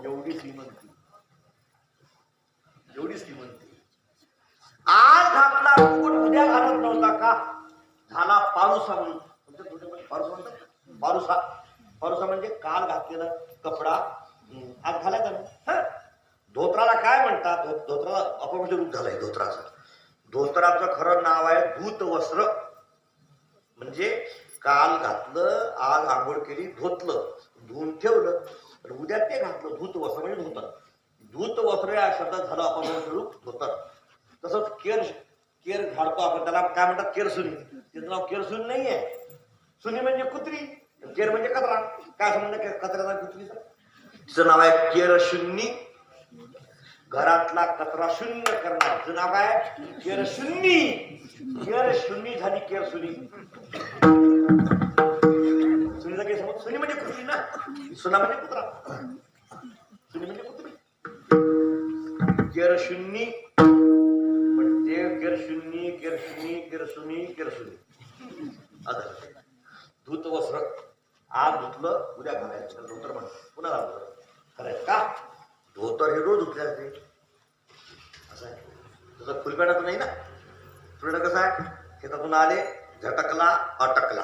एवढी श्रीमंती, एवढी श्रीमंती. आज घातला फुकट उद्या घालत नव्हता का? झाला पारुसा म्हणून. पारुसा म्हणतात. पारुसा, पारुसा म्हणजे काल घातलेला कपडा आज घालायचा ना. धोत्राला काय म्हणतात? धोत्राला अपभ्रंश रूप झालंय धोत्राचं. धोत्राचं खरं नाव आहे धूत वस्त्र. म्हणजे काल घातलं, आज आंघोळ केली, धुतलं, धुवून ठेवलं, उद्या ते घातलं. धूत वस्त्र म्हणजे धोतर. धूत वस्त्र या शब्दात झालं अपभ्रंश रूप धोतर. तसंच केर घालतो आपण, त्याला काय म्हणतात? केरसुनी. त्याचं नाव केरसुनी नाहीये. सुनी म्हणजे कुत्री, केर म्हणजे कचरा. काय संबंध कचऱ्याचा कुत्रीचा? तिचं नाव आहे केरशुन्नी. घरातला कचरा शून्य करणार. तिचं नाव काय? केरशुन्नी. केरशुन्नी झाली केरसुनी. सुनीचा काय समज? सुनी म्हणजे कुत्री ना. सुना म्हणजे कुत्रा. सुनी म्हणजे कुत्री. केरशुन्नी म्हणजे केरशुन्नी, केरशुनी, केरसुनी, केरसुनी. आता धूत वस्त्र आज धुतलं, उद्या घालायचं. धोतर म्हणतात. पुन्हा घालतो करायचं का? धोतर हे रोज धुतले असते. असं आहे. तसं फुलपॅटाचं नाही ना. फुलपॅटा कसं आहे? शेतातून आले, झटकला, अटकला,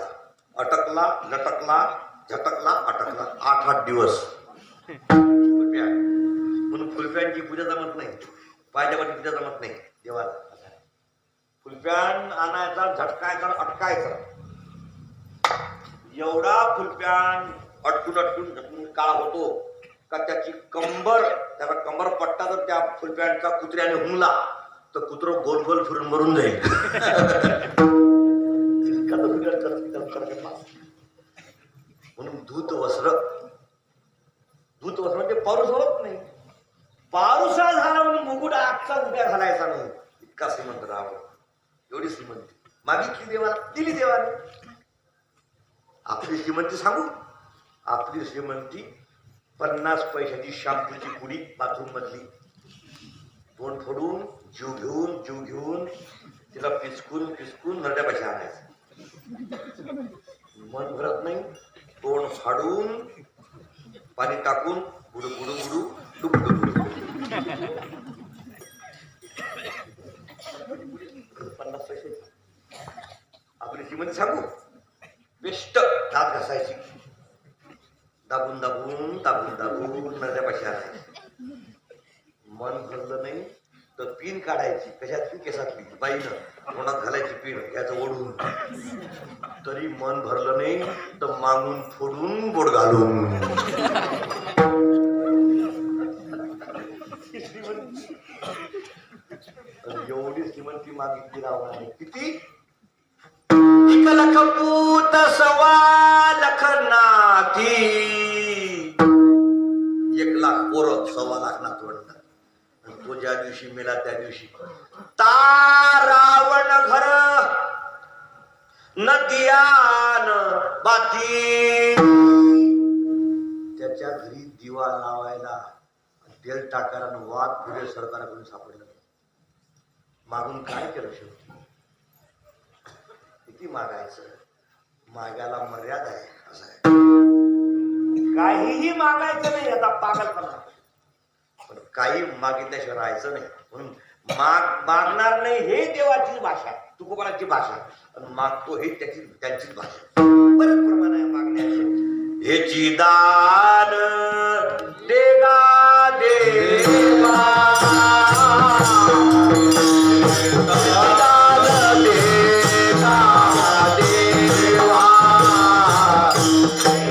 अटकला, लटकला, झटकला, अटकला. 8-8 दिवस फुलपॅट. म्हणून फुलपॅटची पूजा जमत नाही. पायजामाची पूजा जमत नाही देवाला. फुलपॅन आणायचा, झटकायचा, अटकायचा. एवढा फुलपॅन अटकून अटकून झटकून काळा होतो का त्याची कंबर, त्याचा कंबर पट्टा जर त्या फुलपॅनचा कुत्र्याने हुंगला तर कुत्रं गोल गोल फिरून मरून जाईल. म्हणून धूत वस्त्र म्हणजे पाऊस होत नाही. पारुसा झाला म्हणून मुकुट आजचा उद्या घालायचा नाही. इतका श्रीमंत रावण, एवढी श्रीमंती मागितली देवाला, दिली देवाने. आपली श्रीमंती सांगू, आपली श्रीमंती 50 पैशाची शॅम्पूची पुडी बाथरूम मधली, तोंड फोडून जीव घेऊन तिला पिचकून नरड्यापाशी आणायचं. मन भरत नाही, तोंड फाडून पाणी टाकून बुडू बुडू बुडू डुबडू बुडू 50 पैसे. आपली श्रीमंती सांगू, बेस्ट दात घासायची, दाबून नरड्यापाशी आणायची. मन भरलं नाही तर पिन काढायची. कशातली? केसातली. बाईनं तोंडात घालायची पिन, याचं ओढून. तरी मन भरलं नाही तर मागून फोडून बोट घालून. एवढी श्रीमंती मागितली रावणाने. किती? 1 लाख पूत 1.25 लाख नाती, 1 लाख पोरं 1.25 लाख नातवंड. तो ज्या दिवशी मेला त्या दिवशी रावण घर नदियान बाती. त्याच्या घरी दिवा लावायला तेल टाकायला वाघ पुढे सरकाराकडून सापडलं. मागून काय केलं शेवटी? किती मागायचं? मागायला मर्यादा आहे. असं आहे, काहीही मागायचं नाही. आता पागलपणा. पण काही मागितल्याशिवाय राहायचं नाही. म्हणून मागणार नाही हे देवाची भाषा, तुकोबाची भाषा. आणि मागतो हे त्यांचीच भाषा. बरेच प्रमाण आहे मागण्याचे. हेची दान देगा देवा, दान देगा देवा,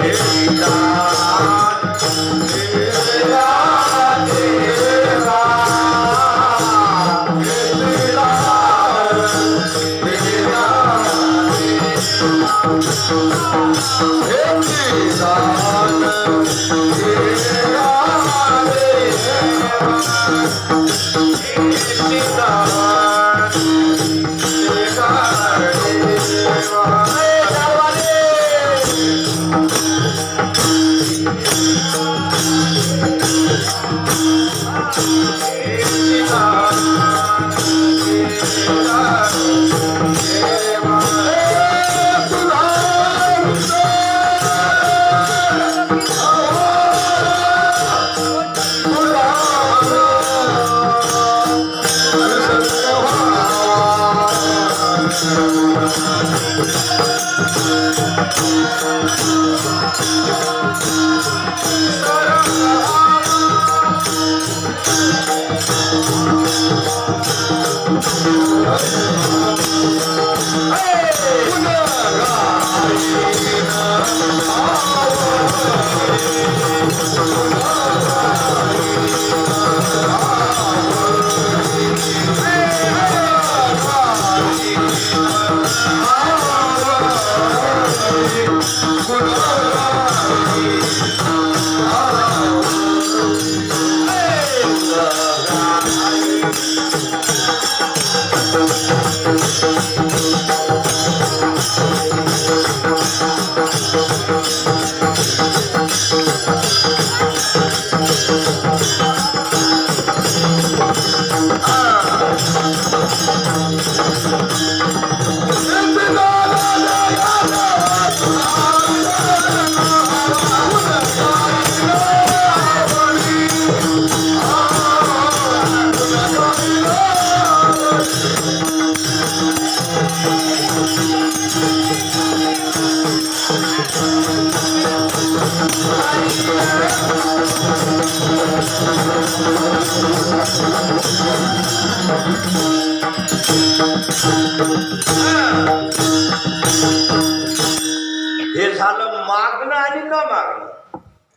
हेची दान देगा देवा, हे झालं मागणं आणि न मागणं.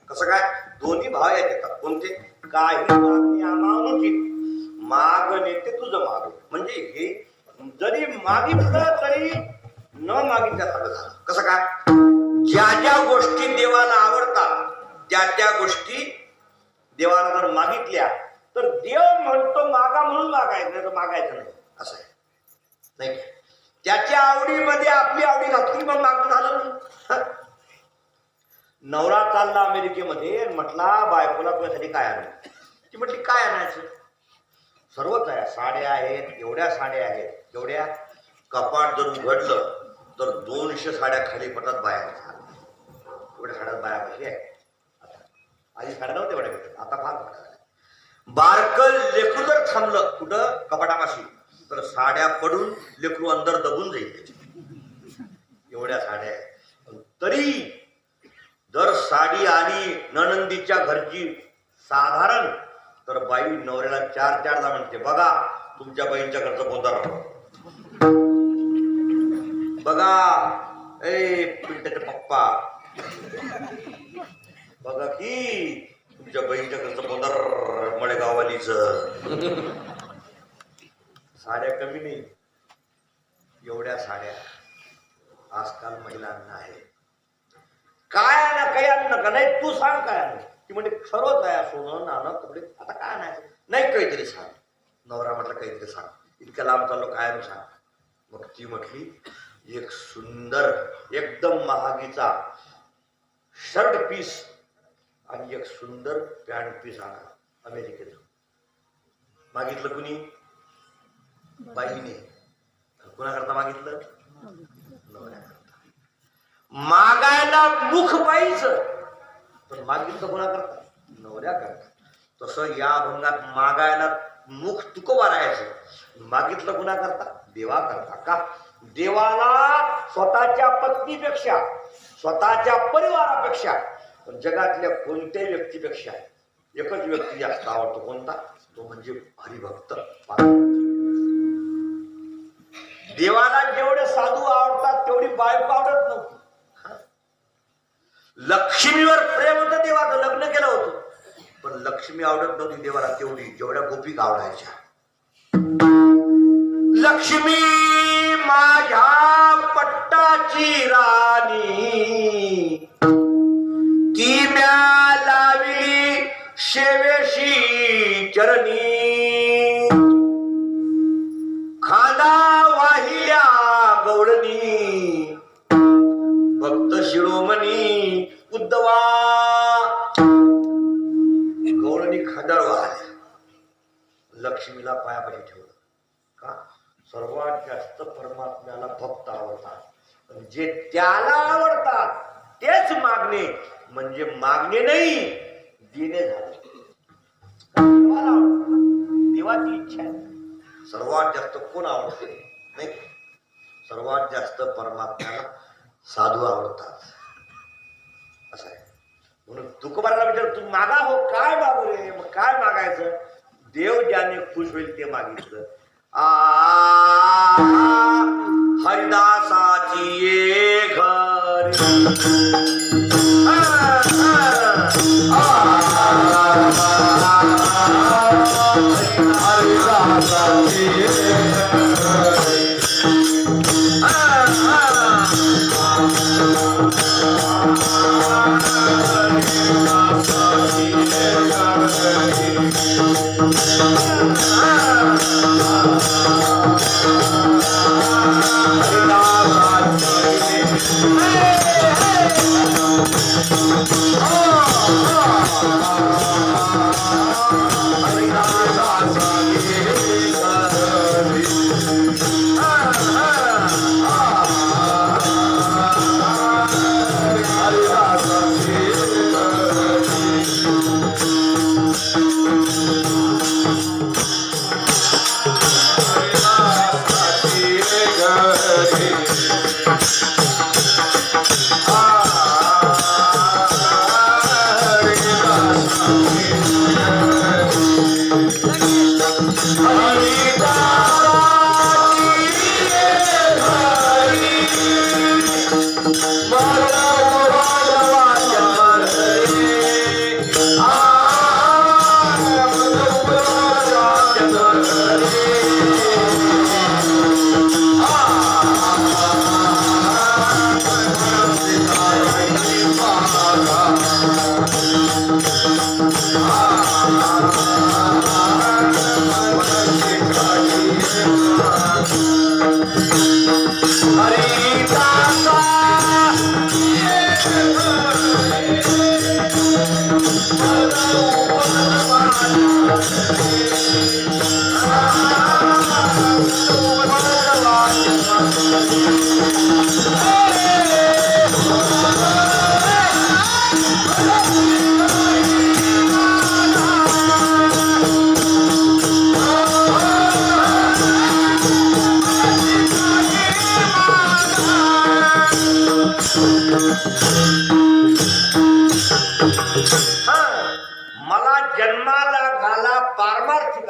कसं काय? दोन्ही भाव आहेत. कोणते? काही मागणी अमानुषिक. माग नाही ते तुझं माग म्हणजे हे जरी मागितलं तरी न मागितल्यासारखं झालं. कसं काय? ज्या ज्या गोष्टी देवाला आवडतात त्या त्या गोष्टी देवाला जर मागितल्या तर देव म्हणतो मागा म्हणून मागायचं नाही तर मागायचं नाही. असं आहे नाही का? त्याच्या आवडीमध्ये आपली आवडी घातली मग मागणं झालं नाही. नवरा चालला अमेरिकेमध्ये म्हटला बायकोला तुझ्यासाठी काय आणलं. ती म्हटली काय आणायचं. सर्वच आहे, साड्या आहेत, एवढ्या साड्या आहेत, एवढ्या कपाट जर उघडलं तर 200 साड्या खाली पडतात बाया. एवढ्या साड्यात बाया कशी आहे. आधी साड्या नव्हत्या एवढ्या भेटत, आता फार मोठ्या. बारकल लेकरू जर थांबलं कुठं कपाटापाशी तर साड्या पडून लेकरू अंदर दबून जाईल त्याची. एवढ्या साड्या आहेत. तरी जर साडी आली नणंदीच्या घरची साधारण तर बाई नवऱ्याला 4-4दा म्हणते बघा तुमच्या बहिणीच्या घरचं गोंधळ बघा ए पिंट्याचे पप्पा बघा की तुमच्या बहिणीच्या घरचं गोंधळ मळेगाववालीच. साड्या कमी नाही, एवढ्या साड्या आजकाल महिलांना आहे. काय ना काही आणणं का नाही तू सांग काय आणलं. ती म्हणजे खरंच आहे सोनं नाणं कपडे आता काय आणायचं नाही काहीतरी सांग. नवरा म्हटलं काहीतरी सांग. इतक्या लांब चाललो काय सांग. मग ती म्हटली एक सुंदर एकदम महागीचा शर्ट पीस आणि एक सुंदर पॅन्ट पीस आणा अमेरिकेत. मागितलं कुणी. बाईने. कुणाकरता मागितलं. नवऱ्याकरता. मागायला मुख बाईचं पण मागितलं कोणाकरता. नवऱ्याकरता. तसं या अभंगात मागायला मुख तुकोबा राहायचं मागितलं कुणाकरता. देवाकरता. का. देवाला स्वतःच्या पत्नीपेक्षा स्वतःच्या परिवारापेक्षा जगातल्या कोणत्याही व्यक्तीपेक्षा एकच व्यक्ती जास्त आवडतो. कोणता. तो म्हणजे हरिभक्त. देवाला जेवढे साधू आवडतात तेवढी बायको आवडत नव्हती. लक्ष्मीवर प्रेम होतं देवाचं. लग्न केलं होतं पण लक्ष्मी आवडत नव्हती देवाला तेवढी जेवढ्या गोपिका आवडायच्या. लक्ष्मी माझ्या पट्टाची राणी ती म्या लावी शेवेशी चरणी खांदा वाहिल्या गवळणी भक्त शिरोमणी उद्धवा. गवळणी खांदाळ वाहल्या. लक्ष्मीला पायापाशी ठेवलं. का. सर्वात जास्त परमात्म्याला भक्त आवडतात. जे त्याला आवडतात तेच मागणे म्हणजे मागणे नाही देणे झाले. देवाची इच्छा आहे. सर्वात जास्त कोण आवडते नाही. सर्वात जास्त परमात्म्याला साधू आवडतात. असं आहे. म्हणून तुकोबाराला विचार तू मागा हो काय मागू रे. मग काय मागायचं. देव ज्याने खुश होईल ते मागितलं. हरिदासाची ये घरी हरिदासाची Ah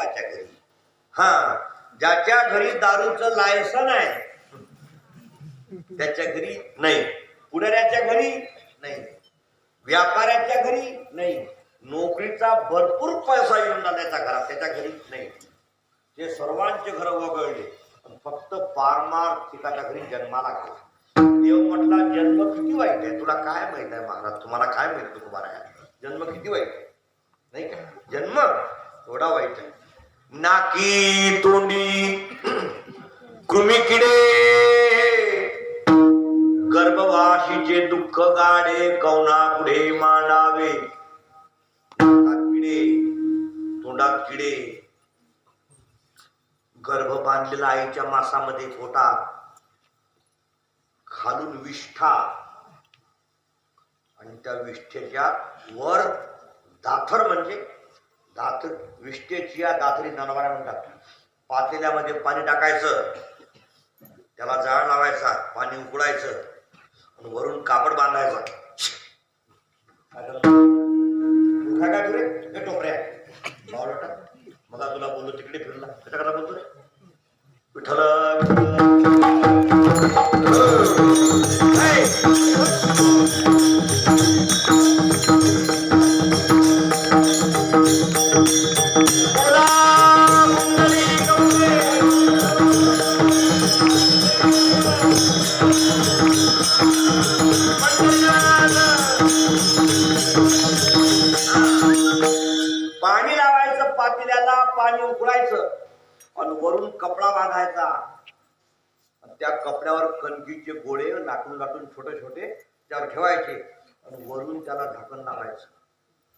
प्रत्येकाच्या घरी. हा, ज्याच्या घरी दारूचं लायसन आहे त्याच्या घरी नाही, पुढाऱ्याच्या घरी नाही, व्यापाऱ्याच्या घरी नाही, नोकरीचा भरपूर पैसा येऊन जाण्याच्या घरात त्याच्या घरी नाही. ते सर्वांचे घर वगळले, फक्त पारमार्थिकाच्या घरी जन्माला गेला. देव म्हटला जन्म किती वाईट आहे, तुला काय माहित आहे महाराज, तुम्हाला काय माहित तुम्हाला जन्म किती वाईट आहे, नाही का? जन्म थोडा वाईट आहे. नाकी तोंडी कृमी किडे, गर्भवाशीचे दुःख गाडे कौना पुढे मांडावे. नाकात किडे, तोंडात किडे, गर्भ बांधलेला आईच्या मासामध्ये छोटा, खालून विष्ठा आणि त्या विष्ठेच्या वर दाथर, म्हणजे दाथर विष्ठेची या दाथरी जनावरा म्हणतात. पातेल्यामध्ये पाणी टाकायचं, त्याला जाळ लावायचा, पाणी उकळायचं आणि वरून कापड बांधायचा. काय तुरे हे टोपऱ्या बावळटा, मला तुला बोललो तिकडे फिरला त्याच्याकडे बोलतो रे विठ्ठल. पाणी लावायचं पातेल्याला, पाणी उकळायचं आणि वरून कपडा बांधायचा. त्या कपड्यावर कणकीचे गोळे लाटून लाटून छोटे छोटे त्यावर ठेवायचे आणि वरून त्याला झाकण लावायचं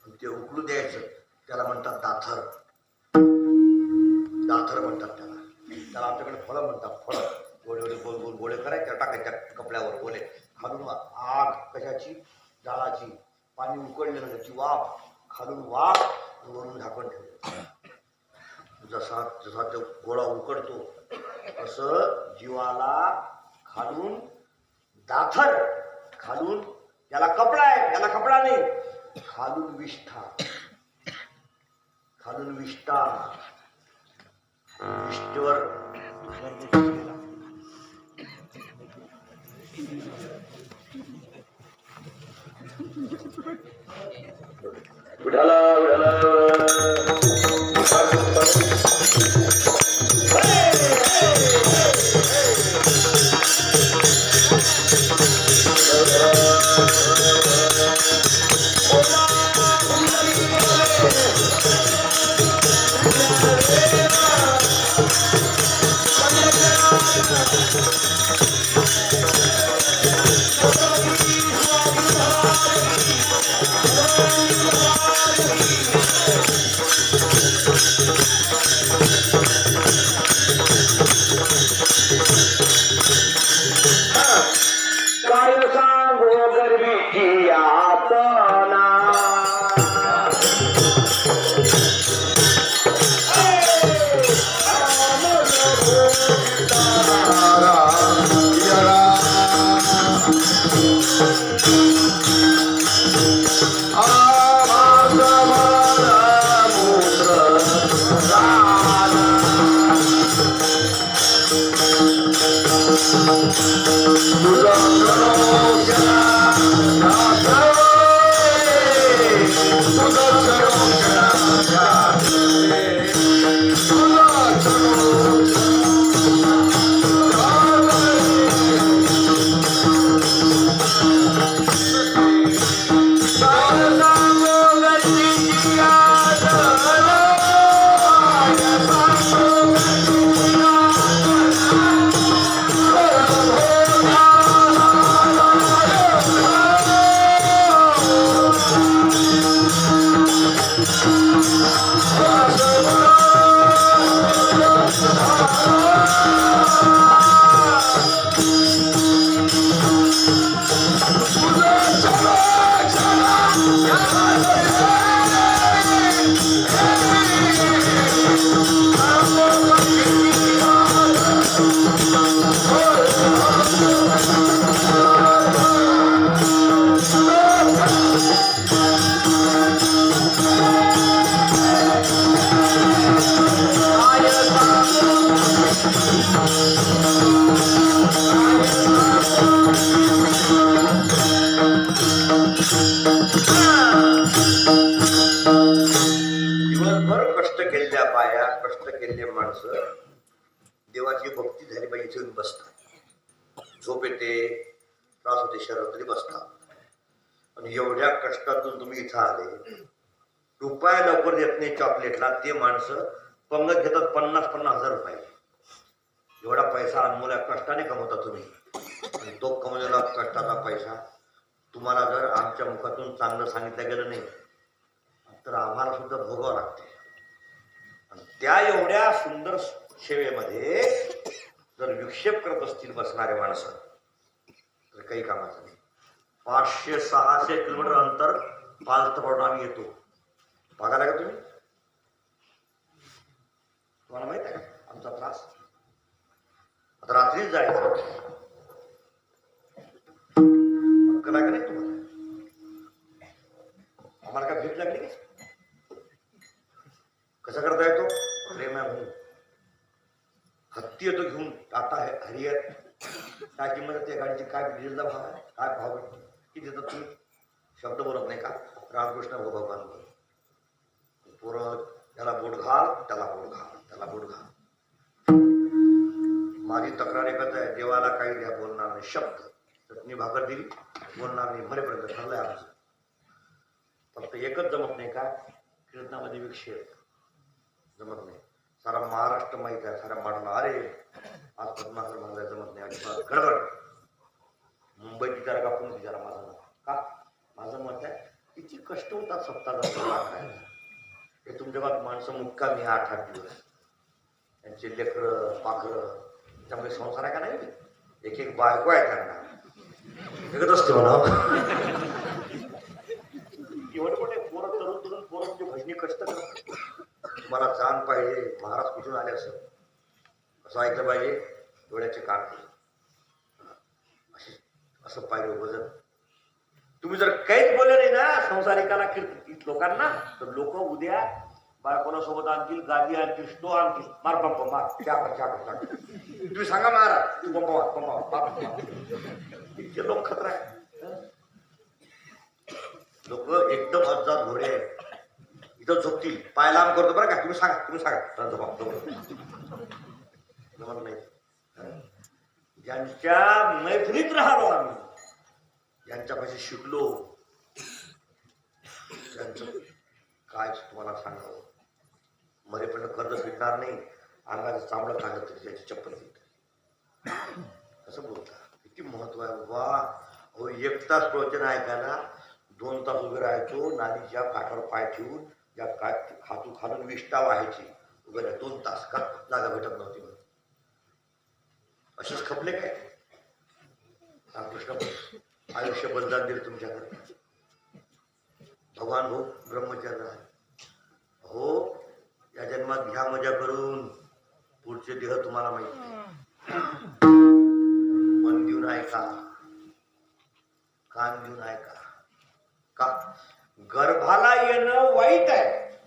आणि ते उकळू द्यायचं. त्याला म्हणतात दाथर, दाथर म्हणतात त्याला. त्याला आमच्याकडे फळं म्हणतात, फळं. गोळे गोळे गोल गोल गोळे करायचे, टाकायच्या कपड्यावर गोळे, खालून आग कशाची, जाळाची, पाणी उकळलेलं त्याची वाफ, खालून वाफ, वरून झाकण ठेवलं. जसा जसा तो गोळा उकडतो असं जीवाला खालून दाथर, खालून त्याला कपडा आहे, त्याला कपडा नाही, खालून विष्ठा, खालून विष्ठा, विष्ठेवर उडाला उडाला काय सांगो गर्वीची यातना, केलेले माणसं देवाची भक्ती झाली पाहिजे इथे येऊन बसतात. झोप येते, त्रास होते शरीरात तरी बसतात. आणि एवढ्या कष्टातून तुम्ही इथं आले, रुपया लवकर देत नाही चॉकलेटला, ते माणसं पंगत घेतात 50,000 रुपये. एवढा पैसा अनमोल कष्टाने कमवता तुम्ही. आणि तो कमवलेला कष्टाचा पैसा तुम्हाला जर आमच्या मुखातून चांगलं सांगितलं गेलं नाही तर आम्हाला सुद्धा भोगावं लागते. आणि त्या एवढ्या सुंदर सेवेमध्ये जर विक्षेप करत असतील बसणारे माणसं तर काही कामाचं नाही. 500-600 किलोमीटर अंतर पालथ पडून आम्ही येतो. बघायला का तुम्ही? तुम्हाला माहित आहे का आमचा त्रास? आता रात्रीच जायचं करा का नाही तुम्हाला? आम्हाला काय भीक लागली का? कसा करता येतो? प्रेम आहे म्हणून. हत्ती येतो घेऊन टाटा हरियर, काय किंमत त्या गाडीची, काय डिझेलचा भाव आहे, काय भाव किती देतात तुम्ही? शब्द बोलत नाही का? रामकृष्ण भगवान बोल. पोरं त्याला बोट घाल, त्याला बोट घाल, त्याला बोट घाल. माझी तक्रार एकच आहे, देवाला काही द्या बोलणार नाही शब्द. चटणी भाकर दिली बोलणार नाही, मरेपर्यंत ठरलंय आमचं. फक्त एकच जमत नाही का? कीर्तनामध्ये विक्षेप जमत नाही. सारा महाराष्ट्र माहित आहे, साऱ्या माडला अरे आज पद्माकर मला जमत नाही, अजिबात गडबड. मुंबईत विचारा का पुण्यात विचारा, माझं नाव का? माझं मत आहे किती कष्ट होतात सप्ताह करायला. हे तुमच्या बात माणसं मुक्कामी 8-8 दिवस, त्यांचे लेकरं पाखरं, त्यामुळे संसार आहे का नाही? एक बायको आहे त्यांना एकच असते म्हणा. एवढे मोठे पोरं तरुण पोरं म्हणजे भजनी कष्ट करतात. तुम्हाला जाण पाहिजे महाराज कुठून आले असं ऐकलं पाहिजे. डोळ्याचे कान असं पाहिजे वजन. तुम्ही जर काहीच बोलले नाही ना संसारिकाला लोकांना तर लोक उद्या बायकोला सोबत आणतील, गादी आणतील, स्टो आणतील, मार पंप मार त्या. तुम्ही सांगा महाराज तू पंपा इतके लोक खतरा आहे. लोक एकदम अज्जात घोडे आहेत. इथं झोपतील, पाय लांब करतो बरं का. तुम्ही सांगा जमत नाही. ज्यांच्या मैत्रीत राहिलो आम्ही, ज्यांच्यापाशी शिकलो, त्यांचं काय तुम्हाला सांगावं. मरेपर्यंत कर्ज फिरणार नाही, अंगाचं चांबडं काढलं तरी त्याची चप्पल फिरत. कसं बोलता? किती महत्व आहे वा. हो, 1 तास प्रवचन ऐकायला 2 तास उभे राहायचो. नालीच्या काठावर पाय ठेवून ज्या खालून विष्ठा व्हायची उभे राहा 2 तास का जागा भेटत नव्हती म्हणून. असेच खपले काय? रामकृष्ण आयुष्य बलिदान दिलं तुमच्याकडे. भगवान भाऊ ब्रह्मचर्य हो, या जन्मात घ्या मजा करून, पुढचे देह तुम्हाला माहिती. मन देऊन ऐका, कान देऊन ऐका. का? गर्भाला येणं वाईट आहे,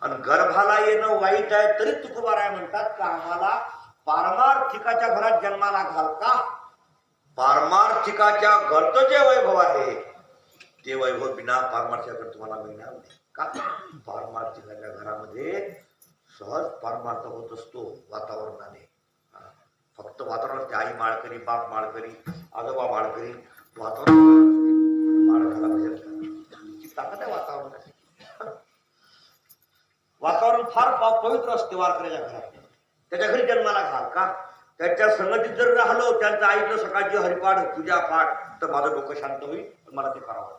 आणि गर्भाला येणं वाईट आहे तरी तुकोबाराय म्हणतात का आम्हाला पारमार्थिकाच्या घरात जन्माला घाल. का? पारमार्थिकाच्या घरचं जे वैभव आहे ते वैभव बिना पारमार्थिकाकडे तुम्हाला मिळणार नाही. का? पारमार्थिकाच्या घरामध्ये सहज पारमार्थ होत असतो वातावरणाने. फक्त वातावरण ते आई माळकरी, बाप माळकरी, आजोबा माळकरी, वातावरण माळकाला भजन ताकद आहे वातावरणाची. वातावरण फार पवित्र असते वारकऱ्याच्या घरात. त्याच्या घरी जन्माला घाल. का? त्याच्या संगतीत जर राहिलो, त्यांचं ऐकलं सकाळची हरिपाठ पूजा पाठ, तर माझं डोकं शांत होईल, मला ते करावं.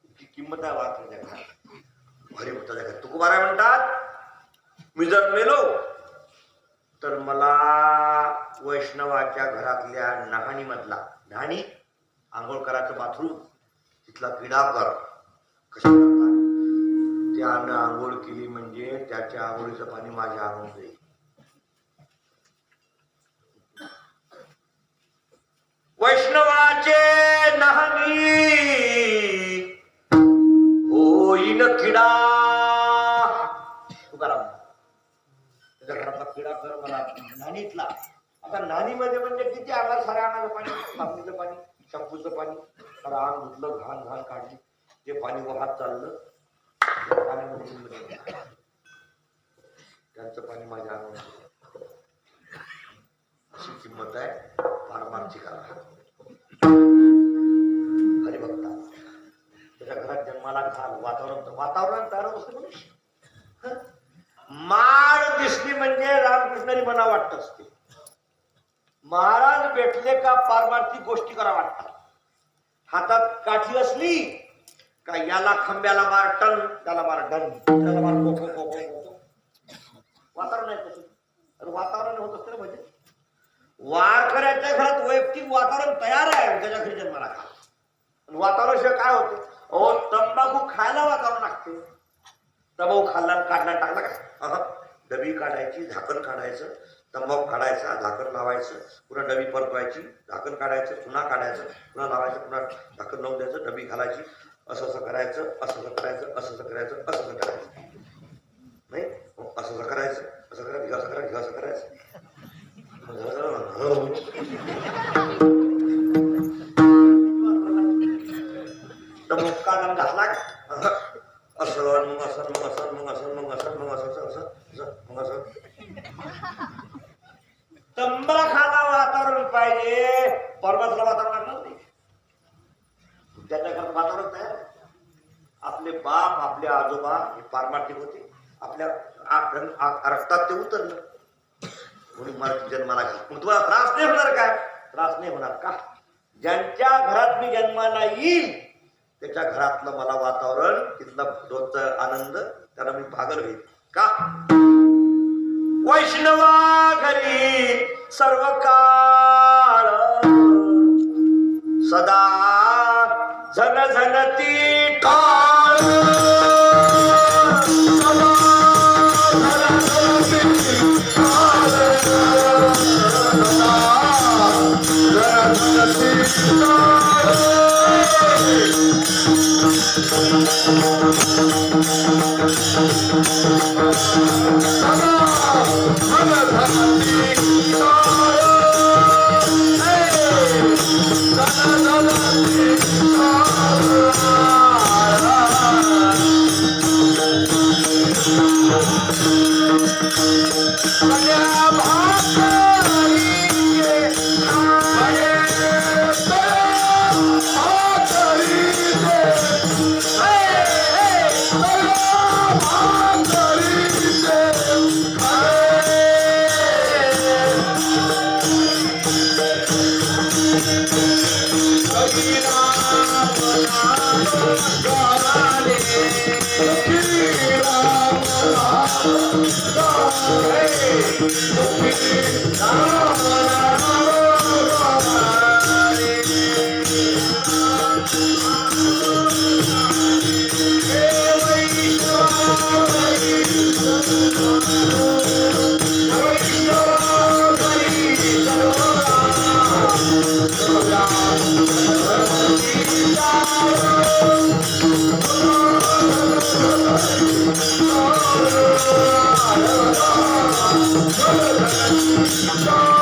इतकी किंमत आहे वारकऱ्याच्या घरात, हरिभक्ताच्या घरात. तुकोबाराय म्हणतात मी जर मेलो तर मला वैष्णवाच्या घरातल्या न्हाणी मधला, न्हाणी आंघोळ करायचं बाथरूम, तिथला किडा कर. कशा करतात? त्यानं आंघोळ केली म्हणजे त्याच्या आंघोळीचं पाणी माझ्या अंगावर जाईल. वैष्णवाचे न्हाणी होईन किडा. तुकाराम त्याच्या घरातला किडा कर मला न्हाणीतला. आता न्हाणीमध्ये म्हणजे किती अंगात, साऱ्या अंगाचं पाणी, साबणीचं पाणी, शॅम्पूचं पाणी, सारं अंग धुतलं, घाण काढली, ते पाणी वाहत चाललं पाण्यामध्ये. त्यांचं पाणी माझ्या अंगावर अशी किंमत आहे पारमार्थिकाला. हरिभक्ता त्याच्या घरात जन्माला घाल, वातावरण तयार असते मनुष्य. माळ दिसली म्हणजे रामकृष्णारी मना वाटत असते. महाराज भेटले का पारमार्थिक गोष्टी करा वाटतात. हातात काठी असली का याला खंब्याला मार टन, त्याला मार डन, त्याला मार कोको कोको कोको. वातावरण आहे तसं. तर वातावरण होत असते ना म्हणजे वारकऱ्याच्या घरात वैयक्तिक वातावरण तयार आहे. त्याच्या घरी जन्माला खा. वातावरण शिवाय काय होते? अहो तंबाखू खायला वातावरण लागते. तंबाखू खाल्ला काढला टाकला काय डबी काढायची, झाकण काढायचं, तंबाखू काढायचा, झाकण लावायचं, पुन्हा डबी परतवायची, झाकण काढायचं, पुन्हा काढायचं, पुन्हा लावायचं, पुन्हा झाकण लावून द्यायचं, डबी घालायची. असं असं करायचं, असं असं करायचं, असं असं करायचं, असं असं करायचं. नाही असं असं करायचं, असं करायचं, असं करायचं, असं करायचं. तर मुक्का दम घातला असं मग असं मग असं मग असं मग असं मग असं असं असं मग असं. तंबाखाला वातावरण पाहिजे, परमात्माला वातावरण लागणार नाही. त्याच्या घरात वातावरण तयार. आपले बाप आपले आजोबा हे पारमार्थिक होते. आपल्या रक्तात ते उतरलं म्हणून मला जन्माला घाल. मग तुम्हाला त्रास नाही होणार काय? त्रास नाही होणार का? ज्यांच्या घरात मी जन्माला येईल त्याच्या घरातलं मला वातावरण, तिथला रोजचा आनंद त्याला मी पागल होईल का? वैष्णवा घरी सर्व काळ सदा झन झनती काळ सदा झनझनती काळ सदा झनझनती काळ. Oh